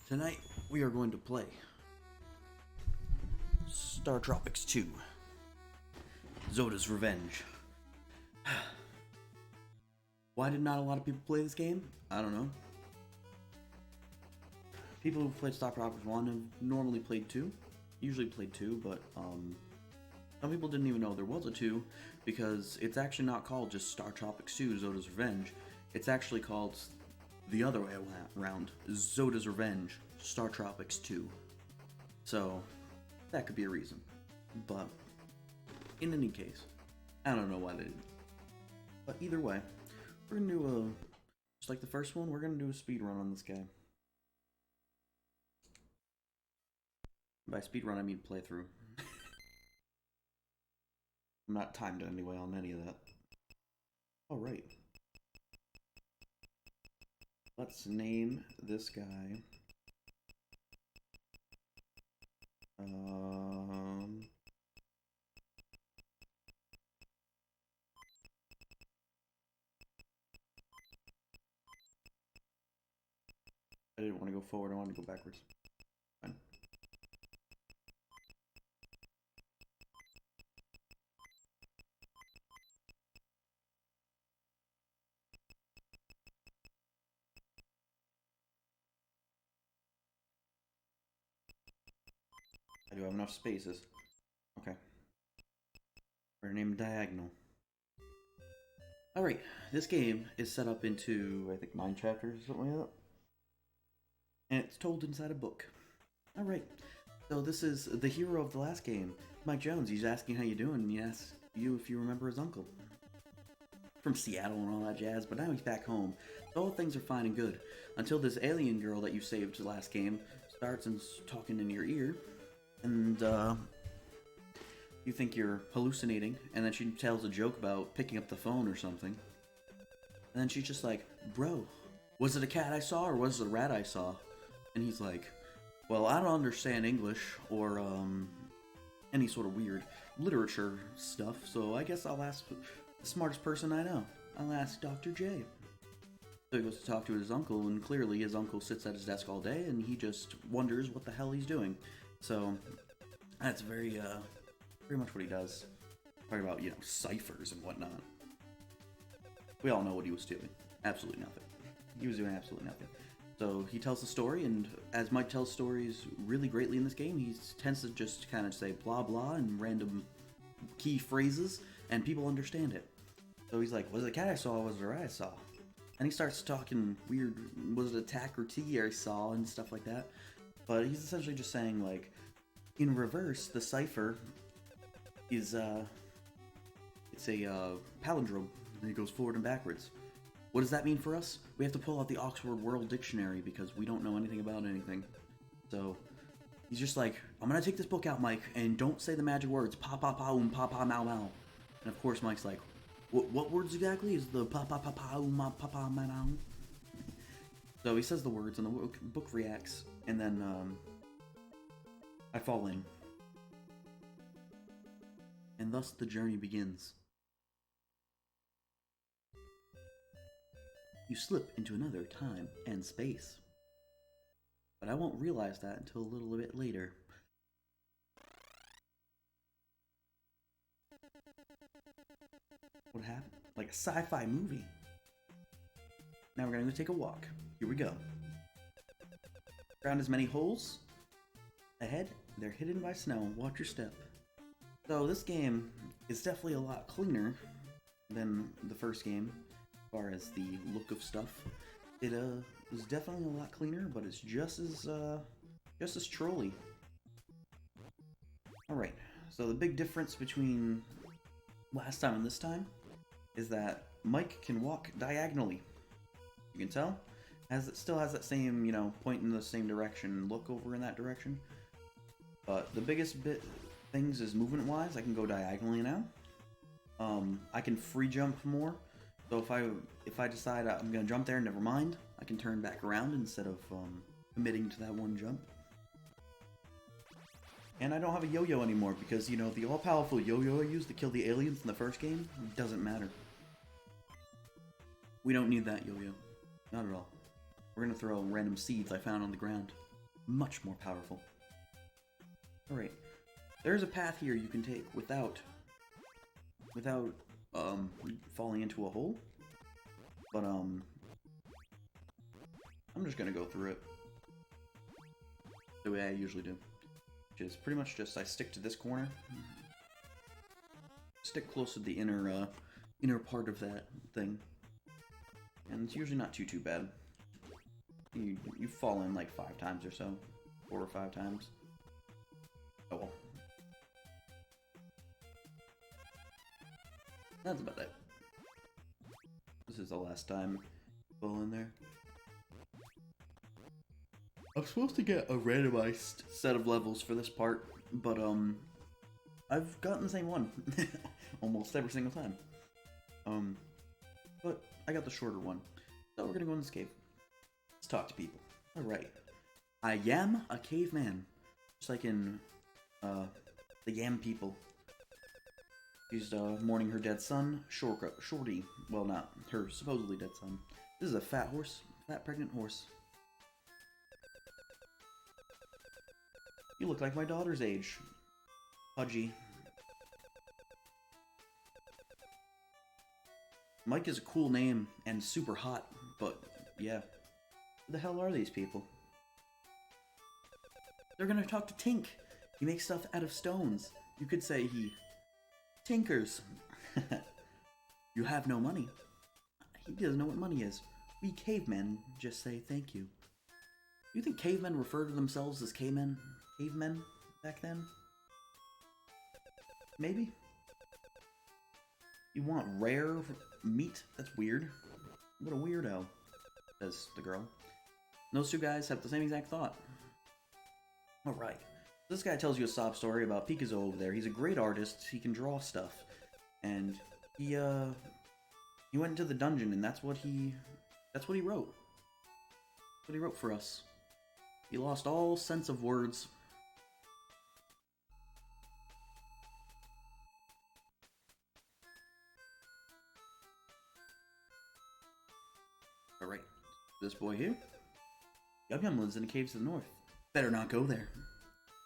Tonight we are going to play StarTropics 2, Zoda's Revenge. Why did not a lot of people play this game? I don't know. People who played StarTropics 1 have normally played 2. Usually played 2, but some people didn't even know there was a 2 because it's actually not called just StarTropics 2, Zoda's Revenge. It's actually called the other way around, Zoda's Revenge, StarTropics 2. So, that could be a reason. But, in any case, I don't know why they did. But either way, we're gonna do just like the first one, we're gonna do a speed run on this guy. By speed run, I mean playthrough. I'm not timed anyway on any of that. Alright. Let's name this guy. I didn't want to go forward, I wanted to go backwards. Fine. I do have enough spaces. Okay. We're gonna name him Diagonal. Alright, this game is set up into, I think, 9 chapters or something like that. And it's told inside a book. Alright, so this is the hero of the last game, Mike Jones. He's asking how you doing, and he asks you if you remember his uncle. From Seattle and all that jazz, but now he's back home. So all things are fine and good. Until this alien girl that you saved the last game starts and talking in your ear. And, you think you're hallucinating, and then she tells a joke about picking up the phone or something. And then she's just like, bro, was it a cat I saw or was it a rat I saw? And he's like, well, I don't understand English or, any sort of weird literature stuff, so I guess I'll ask the smartest person I know. I'll ask Dr. J. So he goes to talk to his uncle, and clearly his uncle sits at his desk all day, and he just wonders what the hell he's doing. So, that's very much what he does. Talking about, ciphers and whatnot. We all know what he was doing. Absolutely nothing. He was doing absolutely nothing. So, he tells the story, and as Mike tells stories really greatly in this game, he tends to just kind of say blah blah and random key phrases, and people understand it. So he's like, was it a cat I saw, or was it a rat I saw? And he starts talking weird, was it a tack or tea I saw, and stuff like that. But he's essentially just saying, like, in reverse, the cipher is, it's a palindrome, and it goes forward and backwards. What does that mean for us? We have to pull out the Oxford World Dictionary, because we don't know anything about anything. So, he's just like, I'm gonna take this book out, Mike, and don't say the magic words, pa pa pa pa pa mau mau. And of course, Mike's like, what words exactly is the pa pa pa pa pa pa mau mau? So he says the words, and the book reacts, and then, I fall in. And thus the journey begins. You slip into another time and space. But I won't realize that until a little bit later. What happened? Like a sci-fi movie. Now we're gonna go take a walk. Here we go. Found as many holes ahead. They're hidden by snow. Watch your step. So this game is definitely a lot cleaner than the first game, as far as the look of stuff. It is definitely a lot cleaner, but it's just as trolly. All right. So the big difference between last time and this time is that Mike can walk diagonally. You can tell. It still has that same, point in the same direction, look over in that direction. But the biggest things is movement-wise, I can go diagonally now. I can free jump more. So if I decide I'm gonna jump there, never mind. I can turn back around instead of committing to that one jump. And I don't have a yo-yo anymore because, the all-powerful yo-yo I used to kill the aliens in the first game doesn't matter. We don't need that yo-yo. Not at all. We're gonna throw random seeds I found on the ground. Much more powerful. Alright. There's a path here you can take without falling into a hole. But I'm just gonna go through it the way I usually do. Which is pretty much just I stick to this corner. Stick close to the inner part of that thing. And it's usually not too bad. You fall in like 5 times or so. 4 or 5 times. Oh well. That's about it. This is the last time I fall in there. I'm supposed to get a randomized set of levels for this part, but I've gotten the same one almost every single time. But I got the shorter one. So we're gonna go in this cave. Let's talk to people. Alright. I am a caveman. Just like in the Yam people. She's mourning her dead son, Shorty. Well, not her supposedly dead son. This is a fat horse. Fat pregnant horse. You look like my daughter's age. Pudgy. Mike is a cool name and super hot, but yeah. Who the hell are these people? They're gonna talk to Tink. He makes stuff out of stones. You could say he tinkers. You have no money. He doesn't know what money is. We cavemen just say thank you. You think cavemen refer to themselves as cavemen back then? Maybe? You want rare meat? That's weird. What a weirdo, says the girl. And those two guys have the same exact thought. Alright. This guy tells you a sob story about Picasso over there. He's a great artist. He can draw stuff. And he went into the dungeon and that's what he wrote. That's what he wrote for us. He lost all sense of words. Alright. This boy here? Yum Yum lives in the caves to the north. Better not go there.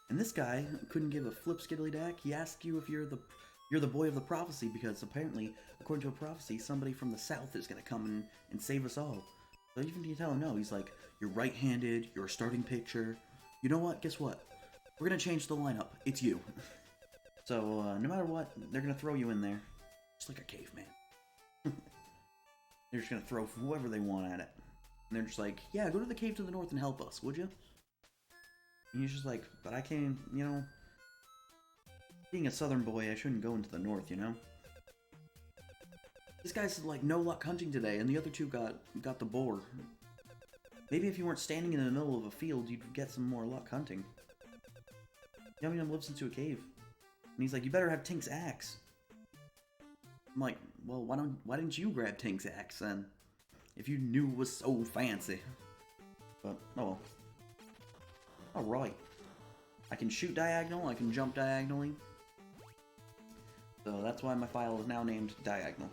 And this guy couldn't give a flip skiddly dack. He asked you if you're the boy of the prophecy because apparently, according to a prophecy, somebody from the south is gonna come and save us all. So even if you tell him no, he's like, you're right-handed, you're a starting pitcher. You know what? Guess what? We're gonna change the lineup. It's you. So no matter what, they're gonna throw you in there, just like a caveman. They're just gonna throw whoever they want at it. And they're just like, yeah, go to the cave to the north and help us, would you? And he's just like, but I can't, you know, being a southern boy, I shouldn't go into the north, you know? This guy's like, no luck hunting today, and the other two got the boar. Maybe if you weren't standing in the middle of a field, you'd get some more luck hunting. Yum Yum lives into a cave. And he's like, you better have Tink's axe. I'm like, well, why didn't you grab Tink's axe then? If you knew it was so fancy. But, oh well. Alright. I can shoot diagonal, I can jump diagonally. So that's why my file is now named Diagonal.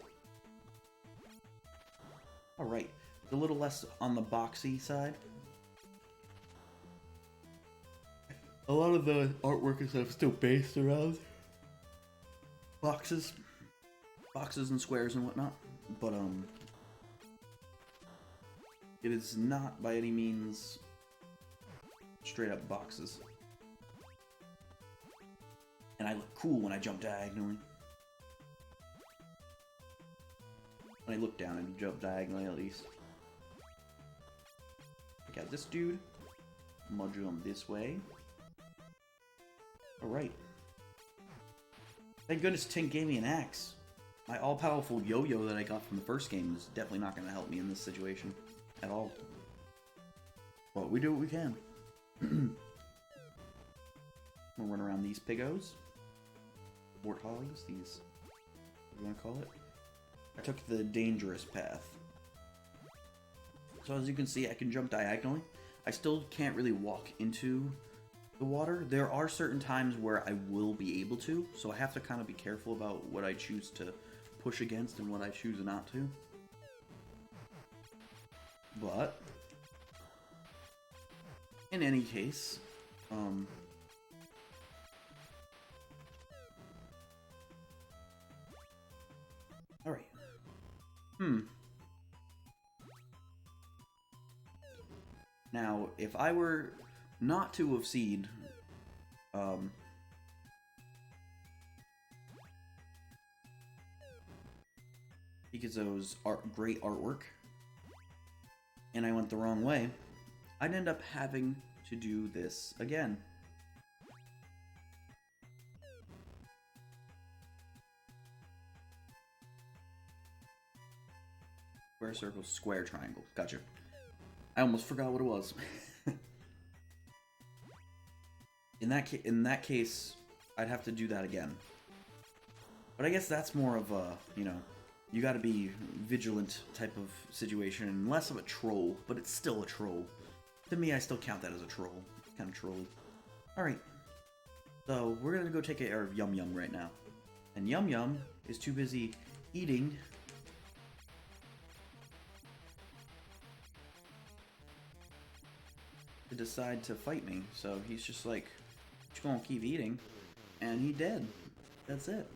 Alright. It's a little less on the boxy side. A lot of the artwork is still based around boxes and squares and whatnot. But, it is not by any means straight up boxes. And I look cool when I jump diagonally. When I look down and jump diagonally at least. I got this dude. I'm gonna jump this way. Alright. Thank goodness Tink gave me an axe. My all-powerful yo-yo that I got from the first game is definitely not going to help me in this situation. At all. But we do what we can. We'll run around these piggos. Warthogs, these... what do you want to call it? I took the dangerous path. So as you can see, I can jump diagonally. I still can't really walk into the water. There are certain times where I will be able to, so I have to kind of be careful about what I choose to push against and what I choose not to. But in any case, alright. Now, if I were not to have seen, Pikazo's great artwork, and I went the wrong way, I'd end up having to do this again. Square, circle, square, triangle. Gotcha. I almost forgot what it was. In that case, I'd have to do that again. But I guess that's more of a, you know, you gotta be vigilant type of situation, and less of a troll, but it's still a troll. To me, I still count that as a troll. It's kind of trolly. Alright. So, we're gonna go take care of Yum Yum right now. And Yum Yum is too busy eating to decide to fight me. So he's just like, just gonna keep eating, and he dead. That's it.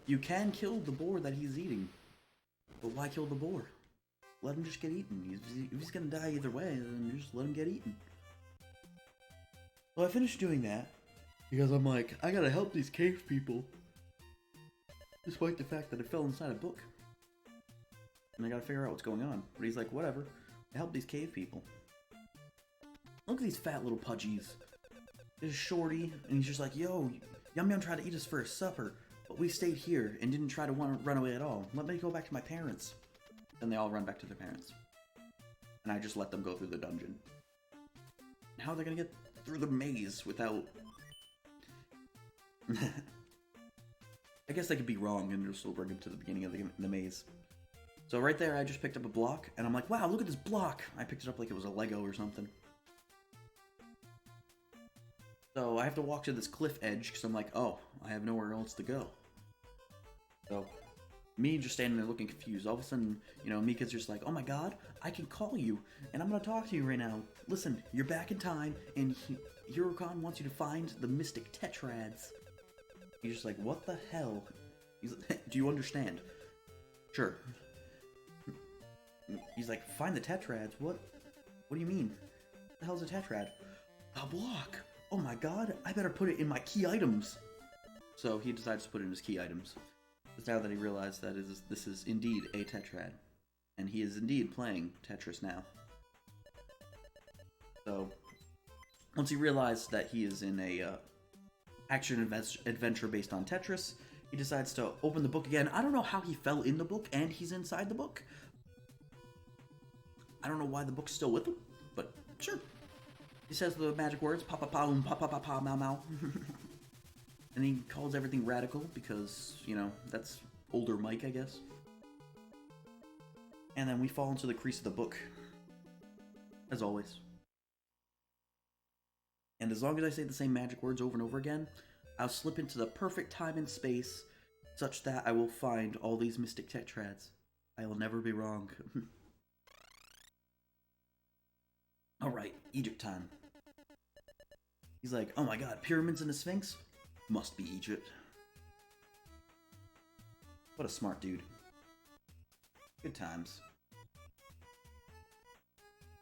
You can kill the boar that he's eating, but why kill the boar? Let him just get eaten. If he's gonna die either way, then just let him get eaten. So I finished doing that because I'm like, I gotta help these cave people, despite the fact that I fell inside a book, and I gotta figure out what's going on. But he's like, whatever, I help these cave people. Look at these fat little pudgies. There's Shorty, and he's just like, yo, Yum Yum tried to eat us for his supper, but we stayed here and didn't try to run away at all. Let me go back to my parents. Then they all run back to their parents. And I just let them go through the dungeon. How are they gonna get through the maze without... I guess they could be wrong and just still bring them to the beginning of the maze. So right there, I just picked up a block, and I'm like, wow, look at this block! I picked it up like it was a Lego or something. So I have to walk to this cliff edge, because I'm like, oh, I have nowhere else to go. So, me just standing there looking confused. All of a sudden, you know, Mika's just like, oh my god, I can call you, and I'm gonna talk to you right now. Listen, you're back in time, and Hirokon wants you to find the mystic tetrads. He's just like, what the hell? He's like, do you understand? Sure. He's like, find the tetrads? What do you mean? What the hell's a tetrad? A block! Oh my god, I better put it in my key items! So he decides to put it in his key items. It's now that he realized that this is indeed a tetrad. And he is indeed playing Tetris now. So, once he realized that he is in a action-adventure based on Tetris, he decides to open the book again. I don't know how he fell in the book and he's inside the book. I don't know why the book's still with him, but sure. He says the magic words, pa pa pa pa pa pa pa, mau mau. And he calls everything radical because, you know, that's older Mike, I guess. And then we fall into the crease of the book. As always. And as long as I say the same magic words over and over again, I'll slip into the perfect time and space such that I will find all these mystic tetrads. I will never be wrong. Alright, Egypt time. He's like, oh my god, pyramids and a sphinx? Must be Egypt. What a smart dude. Good times.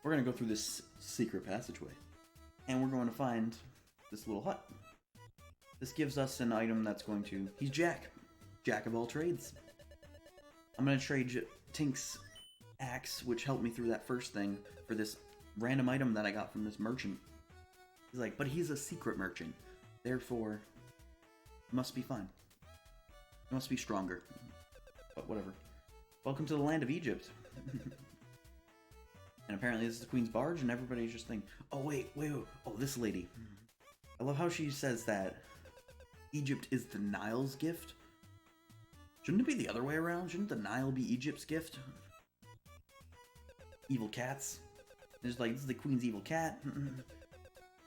We're gonna go through this secret passageway. And we're going to find this little hut. This gives us an item that's going to... He's Jack. Jack of all trades. I'm gonna trade Tink's axe, which helped me through that first thing, for this random item that I got from this merchant. He's like, but he's a secret merchant. Therefore, it must be fine. It must be stronger. But whatever. Welcome to the land of Egypt. And apparently this is the Queen's barge, and everybody's just thinking, oh wait. Oh, this lady. I love how she says that Egypt is the Nile's gift. Shouldn't it be the other way around? Shouldn't the Nile be Egypt's gift? Evil cats. There's like, this is the Queen's evil cat.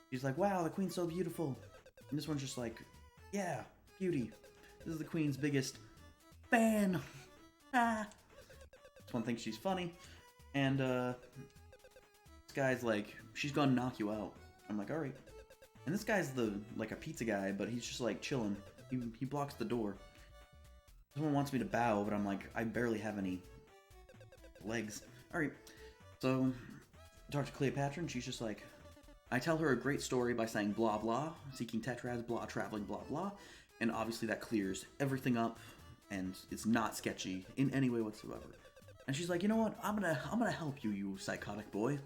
She's like, wow, the Queen's so beautiful. And this one's just like, yeah, beauty. This is the Queen's biggest fan. Ah. This one thinks she's funny. And, This guy's like, she's gonna knock you out. I'm like, alright. And this guy's like a pizza guy, but he's just like chilling. He blocks the door. Someone wants me to bow, but I'm like, I barely have any legs. Alright. So, I talk to Cleopatra, and she's just like, I tell her a great story by saying blah blah, seeking Tetraz, blah, traveling, blah blah, and obviously that clears everything up, and it's not sketchy in any way whatsoever. And she's like, you know what? I'm gonna help you, you psychotic boy.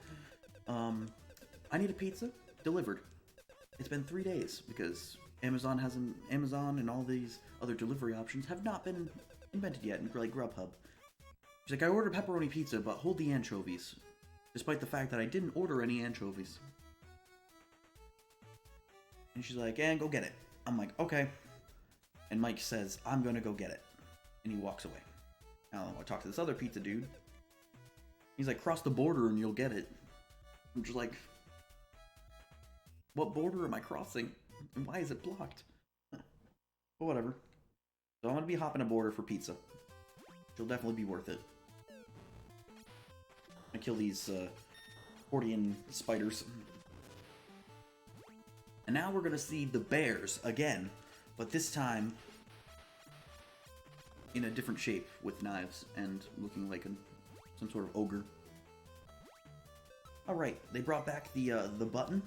I need a pizza delivered. It's been 3 days because Amazon and all these other delivery options have not been invented yet, like Grubhub. She's like, I ordered pepperoni pizza, but hold the anchovies, despite the fact that I didn't order any anchovies. And she's like, and go get it. I'm like, okay. And Mike says, I'm gonna go get it. And he walks away. Now I talk to this other pizza dude. He's like, cross the border and you'll get it. I'm just like, what border am I crossing? And why is it blocked? But whatever. So I'm gonna be hopping a border for pizza. She'll definitely be worth it. I kill these Hordian spiders. And now we're gonna see the bears again, but this time in a different shape with knives and looking like some sort of ogre. All right, they brought back the button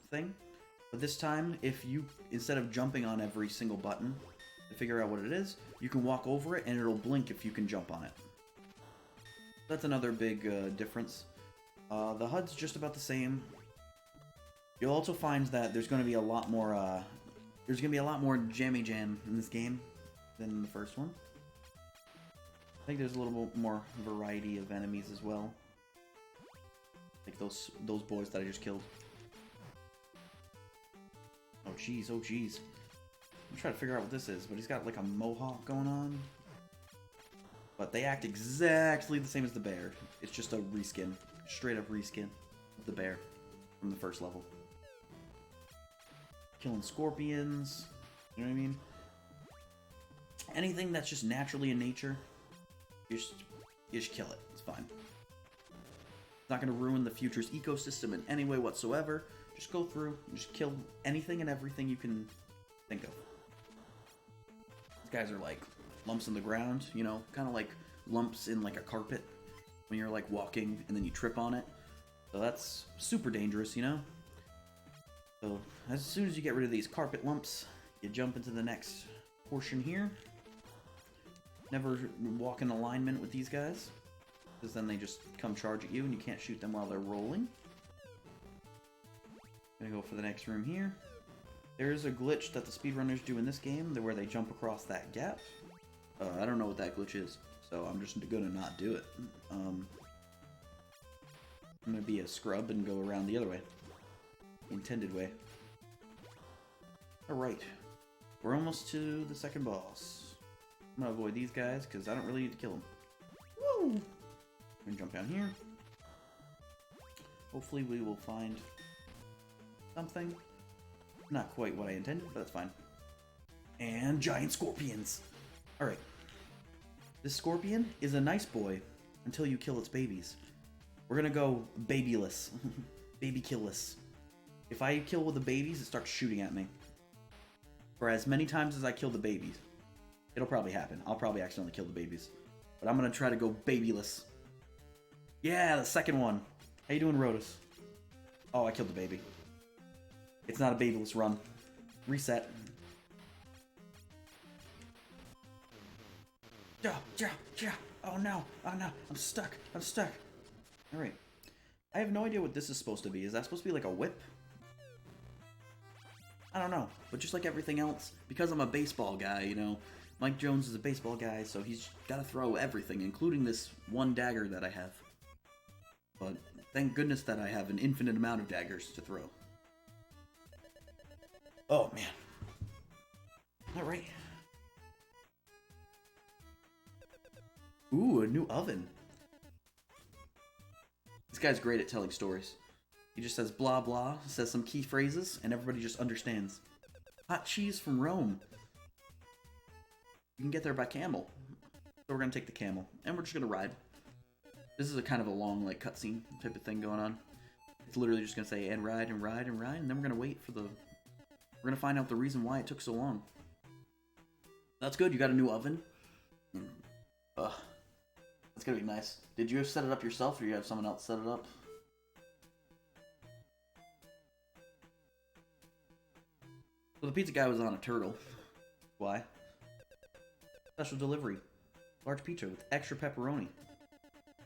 thing, but this time, if you instead of jumping on every single button to figure out what it is, you can walk over it and it'll blink if you can jump on it. That's another big difference. The HUD's just about the same. You'll also find that there's going to be a lot more jammy jam in this game than in the first one. I think there's a little bit more variety of enemies as well. Like those boys that I just killed. Oh jeez, oh jeez. I'm trying to figure out what this is, but he's got like a mohawk going on. But they act exactly the same as the bear. It's just a reskin. Straight up reskin of the bear from the first level. Killing scorpions, you know what I mean? Anything that's just naturally in nature, you just kill it. It's fine. It's not going to ruin the future's ecosystem in any way whatsoever. Just go through, just kill anything and everything you can think of. These guys are like lumps in the ground, you know, kind of like lumps in like a carpet when you're like walking and then you trip on it. So that's super dangerous, you know? So as soon as you get rid of these carpet lumps, you jump into the next portion here. Never walk in alignment with these guys, because then they just come charge at you and you can't shoot them while they're rolling. Gonna go for the next room here. There is a glitch that the speedrunners do in this game, where they jump across that gap. I don't know what that glitch is, so I'm just gonna not do it. I'm gonna be a scrub and go around the other way. The intended way. Alright. We're almost to the second boss. I'm gonna avoid these guys, because I don't really need to kill them. Woo! I'm gonna jump down here. Hopefully we will find something. Not quite what I intended, but that's fine. And giant scorpions! Alright. This scorpion is a nice boy until you kill its babies. We're gonna go babyless. Baby killless. If I kill with the babies, it starts shooting at me. For as many times as I kill the babies. It'll probably happen. I'll probably accidentally kill the babies. But I'm gonna try to go babyless. Yeah, the second one. How you doing, Rotus? Oh, I killed the baby. It's not a babyless run. Reset. Oh no, I'm stuck. Alright. I have no idea what this is supposed to be. Is that supposed to be like a whip? I don't know. But just like everything else, because I'm a baseball guy, you know, Mike Jones is a baseball guy, so he's got to throw everything, including this one dagger that I have. But thank goodness that I have an infinite amount of daggers to throw. Oh, man. Alright. Ooh, a new oven. This guy's great at telling stories. He just says blah blah, says some key phrases, and everybody just understands. Hot cheese from Rome. You can get there by camel. So we're gonna take the camel, and we're just gonna ride. This is a kind of a long, like, cutscene type of thing going on. It's literally just gonna say, and ride, and ride, and ride, and then we're gonna wait for the... We're gonna find out the reason why it took so long. That's good, you got a new oven. Ugh. That's gonna be nice. Did you set it up yourself, or you have someone else set it up? So the pizza guy was on a turtle. Why? Special delivery. Large pizza with extra pepperoni.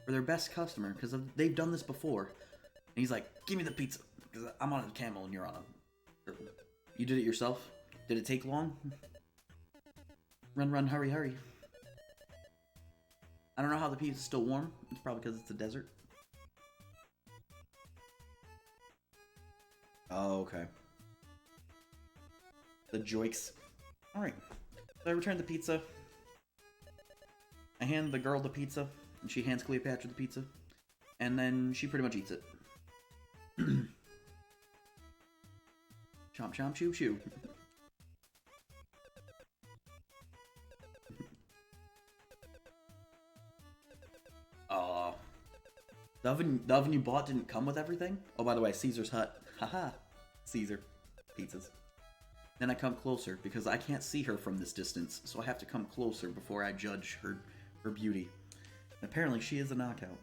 For their best customer, because they've done this before. And he's like, give me the pizza, because I'm on a camel and you're on a turtle. You did it yourself? Did it take long? Run, run, hurry, hurry. I don't know how the pizza's still warm. It's probably because it's a desert. Oh, okay. The joiks. Alright. So I return the pizza. I hand the girl the pizza, and she hands Cleopatra the pizza. And then she pretty much eats it. Chomp, chomp, chew, chew. Aw. The oven you bought didn't come with everything? Oh, by the way, Caesar's Hut. Haha. Caesar. Pizzas. Then I come closer, because I can't see her from this distance, so I have to come closer before I judge her beauty. And apparently, she is a knockout.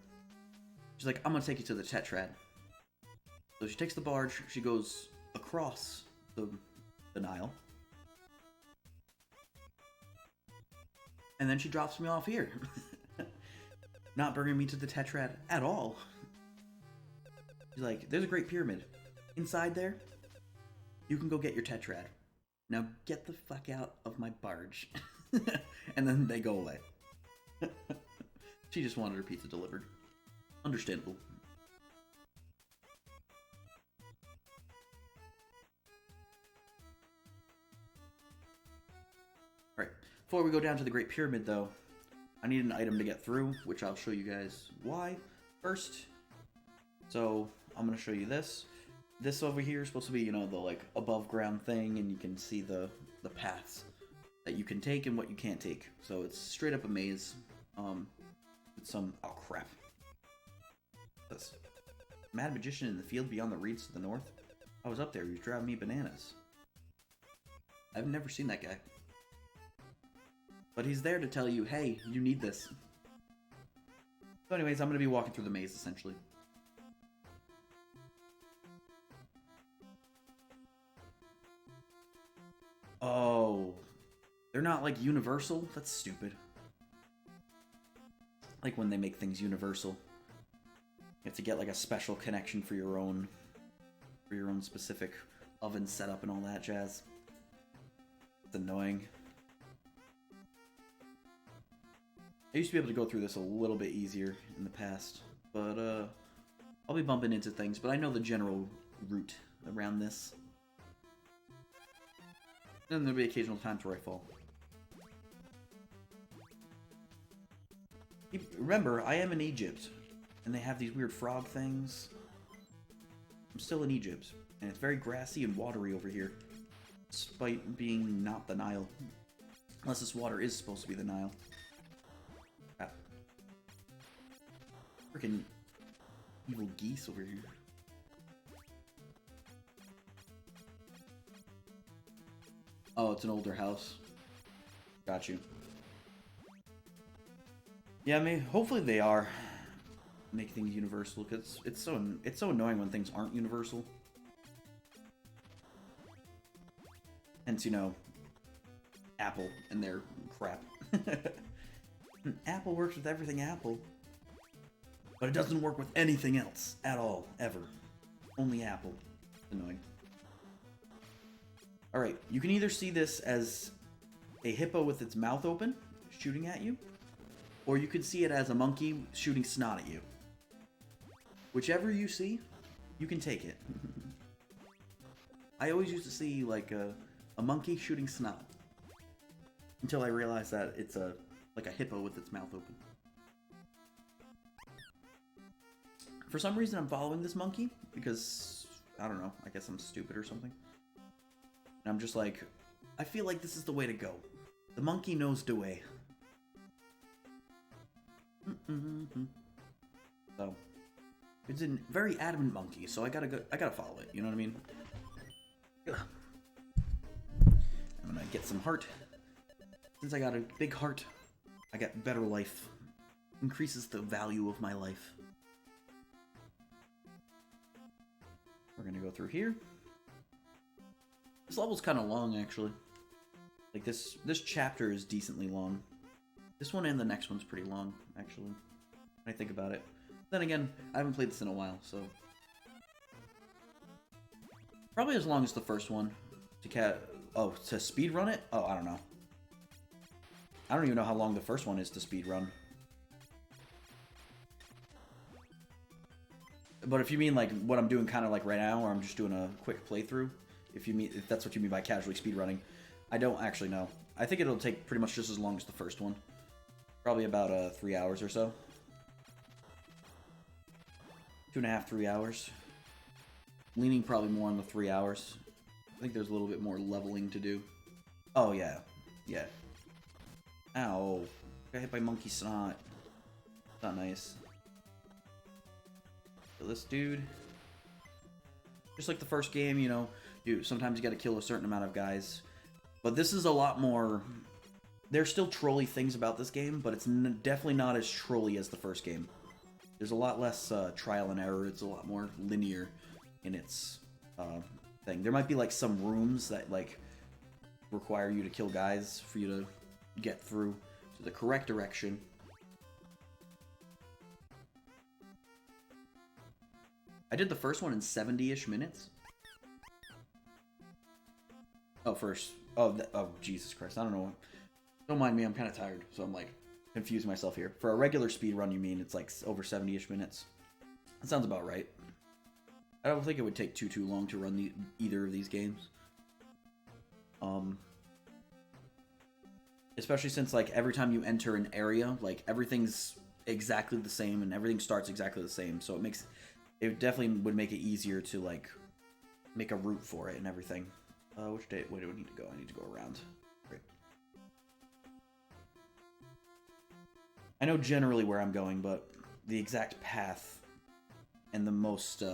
She's like, I'm gonna take you to the Tetrad. So she takes the barge, she goes across the Nile. And then she drops me off here. Not bringing me to the Tetrad at all. She's like, there's a great pyramid. Inside there, you can go get your Tetrad. Now get the fuck out of my barge. And then they go away. She just wanted her pizza delivered. Understandable. Alright, before we go down to the Great Pyramid though, I need an item to get through, which I'll show you guys why first. So, I'm going to show you this. This over here is supposed to be, you know, the like above ground thing, and you can see the paths that you can take and what you can't take. So it's straight up a maze. With some, oh crap. This mad magician in the field beyond the reeds to the north. I was up there, he was driving me bananas. I've never seen that guy. But he's there to tell you, hey, you need this. So anyways, I'm going to be walking through the maze, essentially. Oh. They're not, like, universal? That's stupid. Like when they make things universal. You have to get, like, a special connection for your own specific oven setup and all that jazz. It's annoying. I used to be able to go through this a little bit easier in the past, but I'll be bumping into things, but I know the general route around this. Then there'll be occasional times where I fall. Remember, I am in Egypt, and they have these weird frog things. I'm still in Egypt, and it's very grassy and watery over here, despite being not the Nile. Unless this water is supposed to be the Nile. Ah. Freaking evil geese over here. Oh, it's an older house. Got you. Yeah, I mean, hopefully they are make things universal, because it's so annoying when things aren't universal. Hence, you know, Apple and their crap. Apple works with everything Apple, but it doesn't work with anything else at all, ever. Only Apple. Annoying. Alright, you can either see this as a hippo with its mouth open, shooting at you, or you could see it as a monkey shooting snot at you. Whichever you see, you can take it. I always used to see, like, a monkey shooting snot. Until I realized that it's like a hippo with its mouth open. For some reason, I'm following this monkey, because, I don't know, I guess I'm stupid or something. And I'm just like, I feel like this is the way to go. The monkey knows the way. So it's a very adamant monkey, so I gotta follow it. You know what I mean? Ugh. I'm gonna get some heart. Since I got a big heart, I got better life. Increases the value of my life. We're gonna go through here. This level's kind of long, actually. Like this chapter is decently long. This one and the next one's pretty long, actually. When I think about it. Then again, I haven't played this in a while, so probably as long as the first one. To speedrun it? Oh, I don't know. I don't even know how long the first one is to speedrun. But if you mean like what I'm doing kind of like right now, or I'm just doing a quick playthrough, if that's what you mean by casually speedrunning, I don't actually know. I think it'll take pretty much just as long as the first one. Probably about 3 hours or so. 2.5, 3 hours. Leaning probably more on the 3 hours. I think there's a little bit more leveling to do. Oh, yeah. Yeah. Ow. Got hit by monkey snot. Not nice. Kill this dude. Just like the first game, you know, sometimes you gotta kill a certain amount of guys. But this is a lot more... There's still trolly things about this game, but it's definitely not as trolly as the first game. There's a lot less trial and error. It's a lot more linear in its thing. There might be like some rooms that like require you to kill guys for you to get through to the correct direction. I did the first one in 70-ish minutes. Oh, first. Oh, Jesus Christ. I don't know. Don't mind me, I'm kind of tired, so I'm like confusing myself here. For a regular speed run, you mean it's like over 70-ish minutes? That sounds about right. I don't think it would take too long to run either of these games. Especially since like every time you enter an area, like everything's exactly the same and everything starts exactly the same. So it definitely would make it easier to like make a route for it and everything. Which way do we need to go? I need to go around. Great. I know generally where I'm going, but the exact path and the most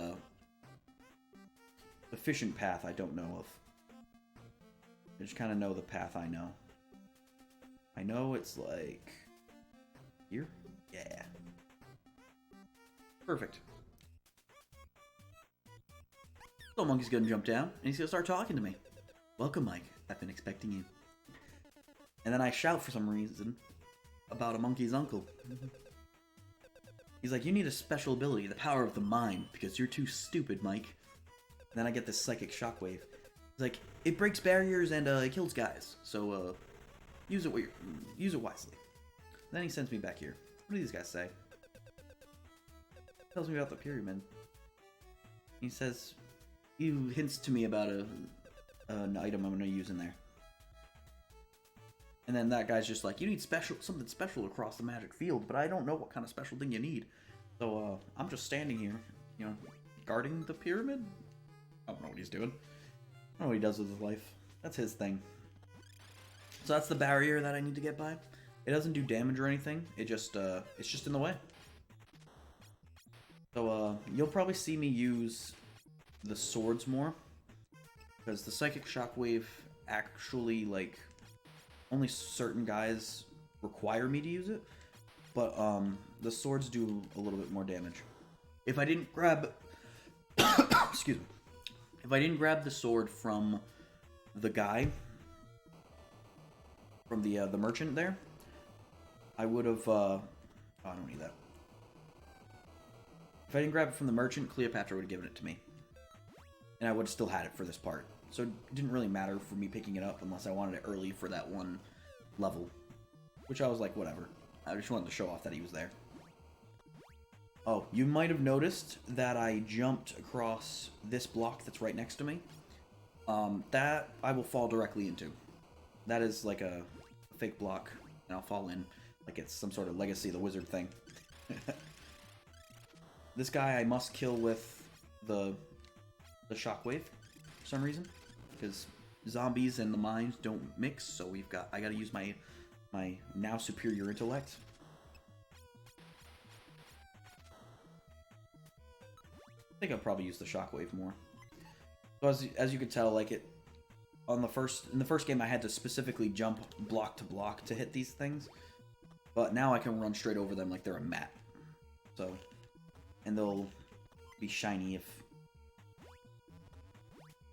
efficient path I don't know of. I just kind of know the path I know. I know it's like... here? Yeah. Perfect. So Monkey's gonna jump down, and he's gonna start talking to me. Welcome, Mike. I've been expecting you. And then I shout for some reason about a monkey's uncle. He's like, you need a special ability, the power of the mind, because you're too stupid, Mike. And then I get this psychic shockwave. It's like, it breaks barriers and it kills guys. So use it wisely. Then he sends me back here. What do these guys say? Tells me about the pyramid. He says, he hints to me about an item I'm gonna use in there. And then that guy's just like, you need something special across the magic field, but I don't know what kind of special thing you need. So I'm just standing here, you know, guarding the pyramid. I don't know what he's doing. I don't know what he does with his life. That's his thing. So that's the barrier that I need to get by. It doesn't do damage or anything. It's just in the way. So you'll probably see me use the swords more, because the psychic shockwave actually, like, only certain guys require me to use it, but the swords do a little bit more damage. If I didn't grab excuse me, if I didn't grab the sword from the guy, from the merchant there, I would have oh, I don't need that. If I didn't grab it from the merchant, Cleopatra would have given it to me, and I would have still had it for this part. So it didn't really matter for me picking it up unless I wanted it early for that one level. Which I was like, whatever. I just wanted to show off that he was there. Oh, you might have noticed that I jumped across this block that's right next to me. That I will fall directly into. That is like a fake block, and I'll fall in. Like it's some sort of Legacy of the Wizard thing. This guy I must kill with the shockwave for some reason, because zombies and the mines don't mix, so I gotta use my now superior intellect. I think I'll probably use the shockwave more. So as you can tell, like in the first game I had to specifically jump block to block to hit these things. But now I can run straight over them like they're a mat. So, and they'll be shiny if...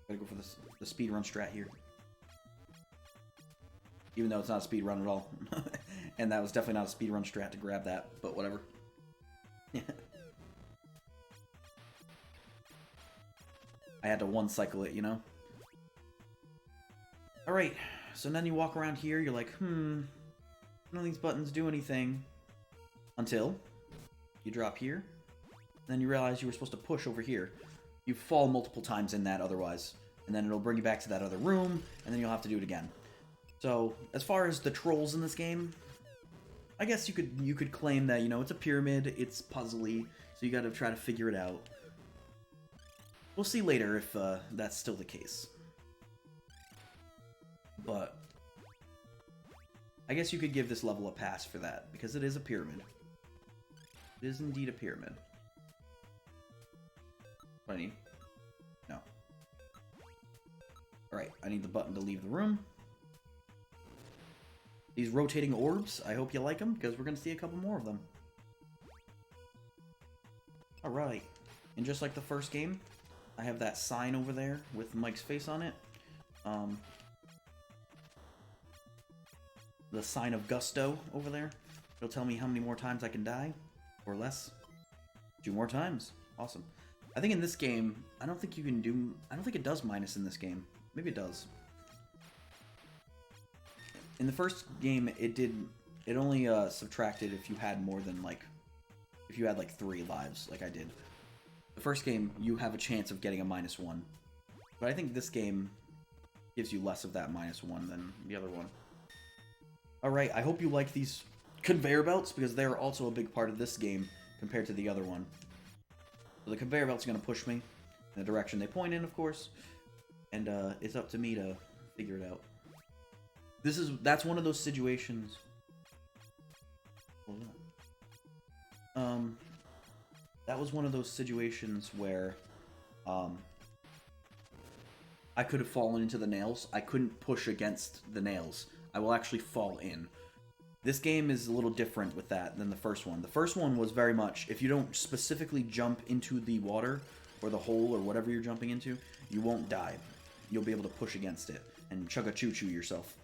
Gotta go for the speed run strat here. Even though it's not a speed run at all. And that was definitely not a speed run strat to grab that, but whatever. I had to one cycle it, you know? Alright, so then you walk around here, you're like, none of these buttons do anything. Until you drop here, then you realize you were supposed to push over here. You fall multiple times in that otherwise, and then it'll bring you back to that other room, and then you'll have to do it again. So, as far as the trolls in this game, I guess you could claim that, you know, it's a pyramid, it's puzzly, so you gotta try to figure it out. We'll see later if that's still the case. But I guess you could give this level a pass for that, because it is a pyramid. It is indeed a pyramid. What I need? No. Alright, I need the button to leave the room. These rotating orbs, I hope you like them, because we're going to see a couple more of them. Alright, and just like the first game, I have that sign over there with Mike's face on it. The sign of gusto over there. It'll tell me how many more times I can die, or less. 2 more times. Awesome. I think in this game, I don't think it does minus in this game. Maybe it does. In the first game, it only subtracted if you had more than, like, if you had, like, 3 lives, like I did. The first game, you have a chance of getting a -1. But I think this game gives you less of that -1 than the other one. Alright, I hope you like these conveyor belts, because they're also a big part of this game compared to the other one. So the conveyor belts are going to push me in the direction they point in, of course. And it's up to me to figure it out. That's one of those situations. Hold on. That was one of those situations where I could have fallen into the nails. I couldn't push against the nails. I will actually fall in. This game is a little different with that than the first one. The first one was very much, if you don't specifically jump into the water, or the hole, or whatever you're jumping into, you won't die. You'll be able to push against it, and chug-a-choo-choo yourself.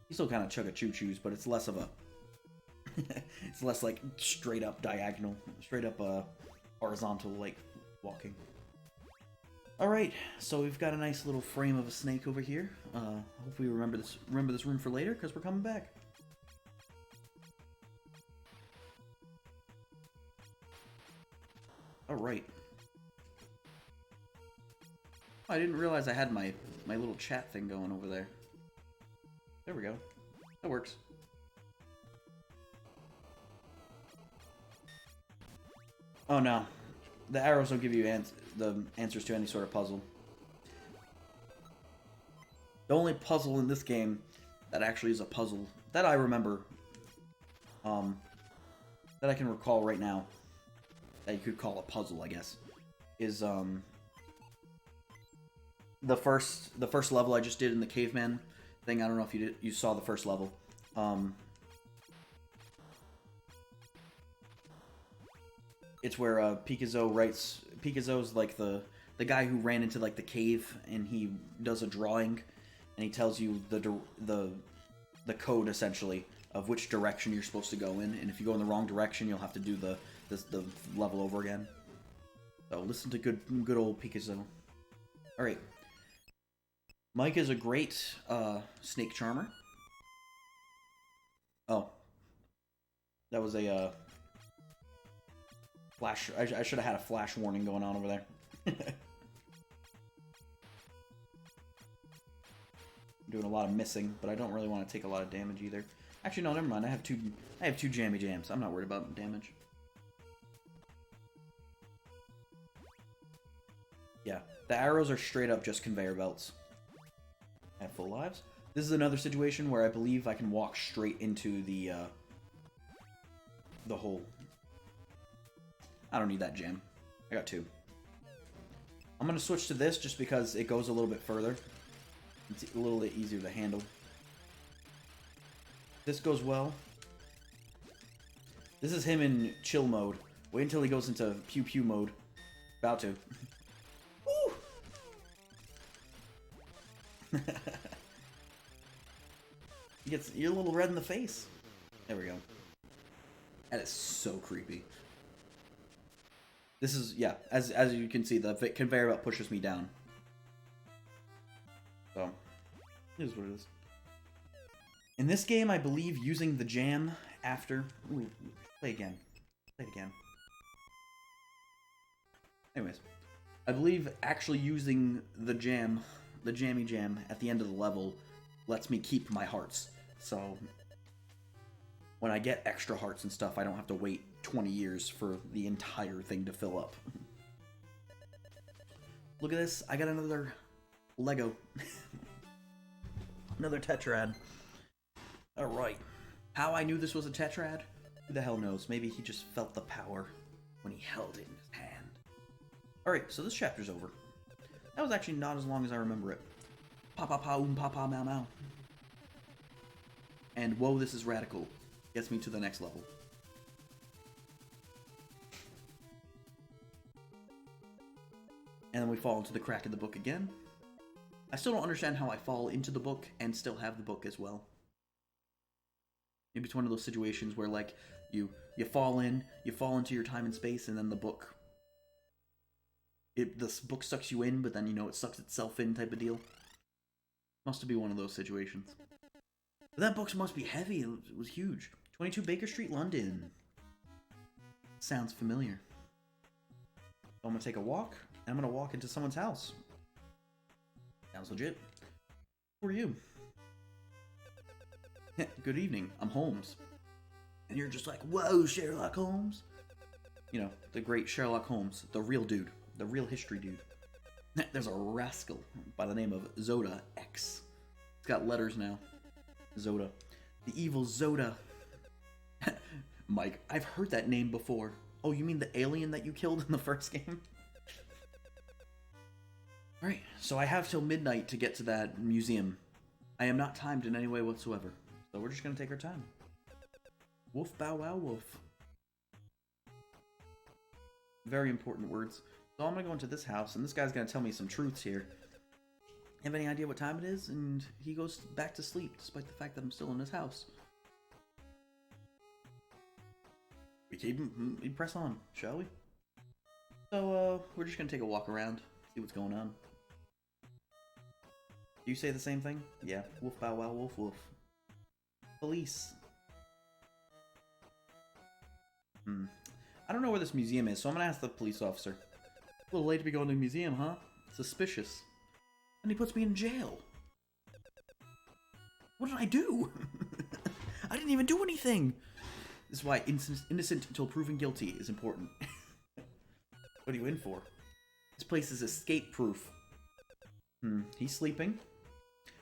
You still kind of chug-a-choo-choos, but it's less of a... it's less like straight up diagonal, straight up horizontal, like, walking. Alright, so we've got a nice little frame of a snake over here. Hope we remember this room for later, because we're coming back. Alright. Oh, I didn't realize I had my little chat thing going over there. There we go. That works. Oh no. The arrows don't give you the answers to any sort of puzzle. The only puzzle in this game that actually is a puzzle that I remember, that I can recall right now, that you could call a puzzle, I guess, is the first level I just did in the caveman thing. I don't know if you saw the first level. It's where Pikazo's like the guy who ran into like the cave, and he does a drawing, and he tells you the code essentially of which direction you're supposed to go in, and if you go in the wrong direction, you'll have to do the level over again. So listen to good old Pikazo. All right, Mike is a great snake charmer. Oh, that was a flash. I should have had a flash warning going on over there. Doing a lot of missing, but I don't really want to take a lot of damage either. Actually, no, never mind. I have two jammy jams. I'm not worried about damage. Yeah, the arrows are straight up just conveyor belts. I have full lives. This is another situation where I believe I can walk straight into the hole. I don't need that jam. I got 2. I'm gonna switch to this just because it goes a little bit further. It's a little bit easier to handle. This goes well. This is him in chill mode. Wait until he goes into pew pew mode. About to. Woo! You're a little red in the face. There we go. That is so creepy. This is, yeah, as you can see, the conveyor belt pushes me down. So, it is what it is. In this game, I believe using the jam after... Ooh, play again. Play it again. Anyways, I believe actually using the jammy jam at the end of the level lets me keep my hearts. So, when I get extra hearts and stuff, I don't have to wait 20 years for the entire thing to fill up. Look at this, I got another Lego. Another Tetrad. Alright. How I knew this was a Tetrad? Who the hell knows? Maybe he just felt the power when he held it in his hand. Alright, so this chapter's over. That was actually not as long as I remember it. Pa pa pa pa pa mau mau. And whoa, this is radical. Gets me to the next level. And then we fall into the crack in the book again. I still don't understand how I fall into the book and still have the book as well. Maybe it's one of those situations where, like, you fall into your time and space, and then the book... this book sucks you in, but then, you know, it sucks itself in type of deal. Must be one of those situations. But that book must be heavy. It was huge. 22 Baker Street, London. Sounds familiar. So I'm gonna take a walk, and I'm gonna walk into someone's house. Sounds legit. Who are you? Good evening, I'm Holmes. And you're just like, whoa, Sherlock Holmes. You know, the great Sherlock Holmes, the real dude, the real history dude. There's a rascal by the name of Zoda X. It's got letters now. Zoda. The evil Zoda. Mike, I've heard that name before. Oh, you mean the alien that you killed in the first game? Alright, so I have till midnight to get to that museum. I am not timed in any way whatsoever. So we're just gonna take our time. Woof, bow, wow, woof. Very important words. So I'm gonna go into this house, and this guy's gonna tell me some truths here. Have any idea what time it is? And he goes back to sleep, despite the fact that I'm still in his house. We press on, shall we? So, we're just gonna take a walk around, see what's going on. Do you say the same thing? Yeah. Woof, bow, wow, woof, woof. Police. I don't know where this museum is, so I'm gonna ask the police officer. A little late to be going to the museum, huh? Suspicious. And he puts me in jail. What did I do? I didn't even do anything. This is why innocent until proven guilty is important. What are you in for? This place is escape-proof. He's sleeping.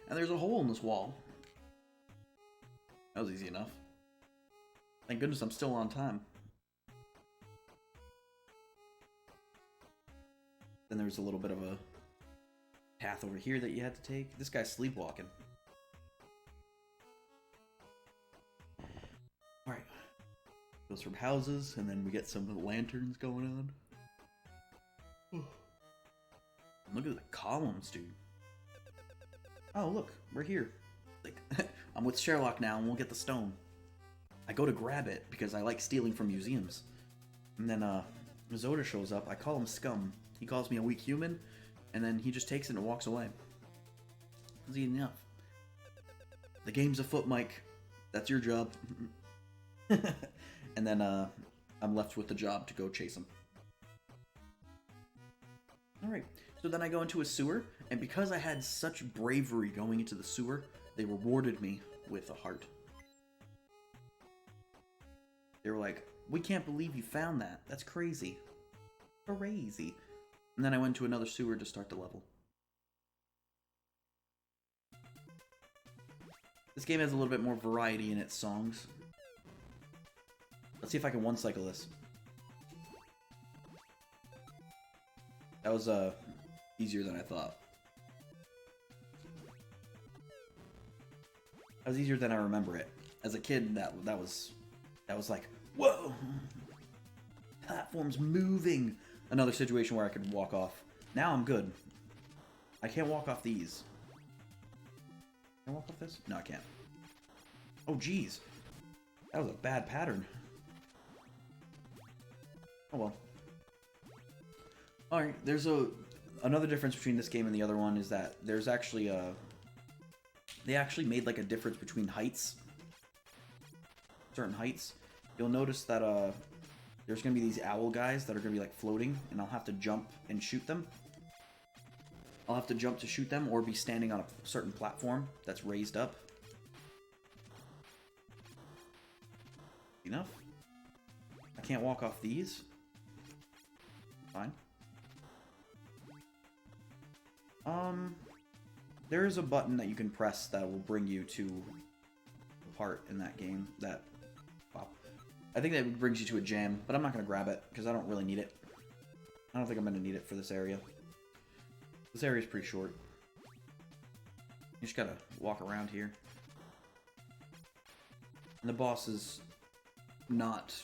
And there's a hole in this wall. That was easy enough. Thank goodness I'm still on time. Then there's a little bit of a path over here that you had to take. This guy's sleepwalking. Alright. Goes from houses, and then we get some lanterns going on. Look at the columns, dude. Oh, look, we're here. Like, I'm with Sherlock now, and we'll get the stone. I go to grab it, because I like stealing from museums. And then, Zoda shows up. I call him scum. He calls me a weak human, and then he just takes it and walks away. Easy enough. The game's afoot, Mike. That's your job. And then, I'm left with the job to go chase him. Alright, so then I go into a sewer, and because I had such bravery going into the sewer, they rewarded me with a heart. They were like, we can't believe you found that. That's crazy. Crazy. And then I went to another sewer to start the level. This game has a little bit more variety in its songs. Let's see if I can one-cycle this. That was easier than I thought. That was easier than I remember it. As a kid, that was like, whoa! Platform's moving! Another situation where I could walk off. Now I'm good. I can't walk off these. Can I walk off this? No, I can't. Oh, jeez. That was a bad pattern. Oh, well. Alright, there's another difference between this game and the other one is that there's actually they actually made like a difference between heights. Certain heights. You'll notice that there's gonna be these owl guys that are gonna be like floating, and I'll have to jump and shoot them. I'll have to jump to shoot them or be standing on a certain platform that's raised up. Enough? I can't walk off these? Fine. There is a button that you can press that will bring you to a part in that game that... Wow. I think that brings you to a jam, but I'm not going to grab it because I don't really need it. I don't think I'm going to need it for this area. This area is pretty short. You just gotta walk around here. And the boss is not...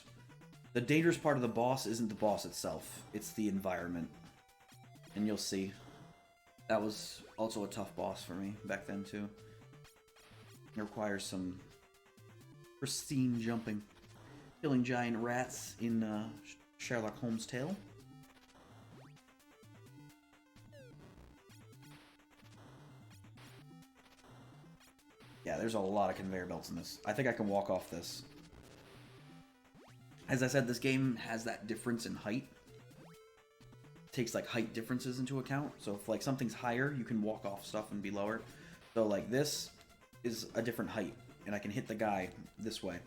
The dangerous part of the boss isn't the boss itself. It's the environment. And you'll see. That was also a tough boss for me back then, too. It requires some pristine jumping. Killing giant rats in Sherlock Holmes' tale. Yeah, there's a lot of conveyor belts in this. I think I can walk off this. As I said, this game has that difference in height. It takes like height differences into account. So if like something's higher, you can walk off stuff and be lower. So like this is a different height, and I can hit the guy this way.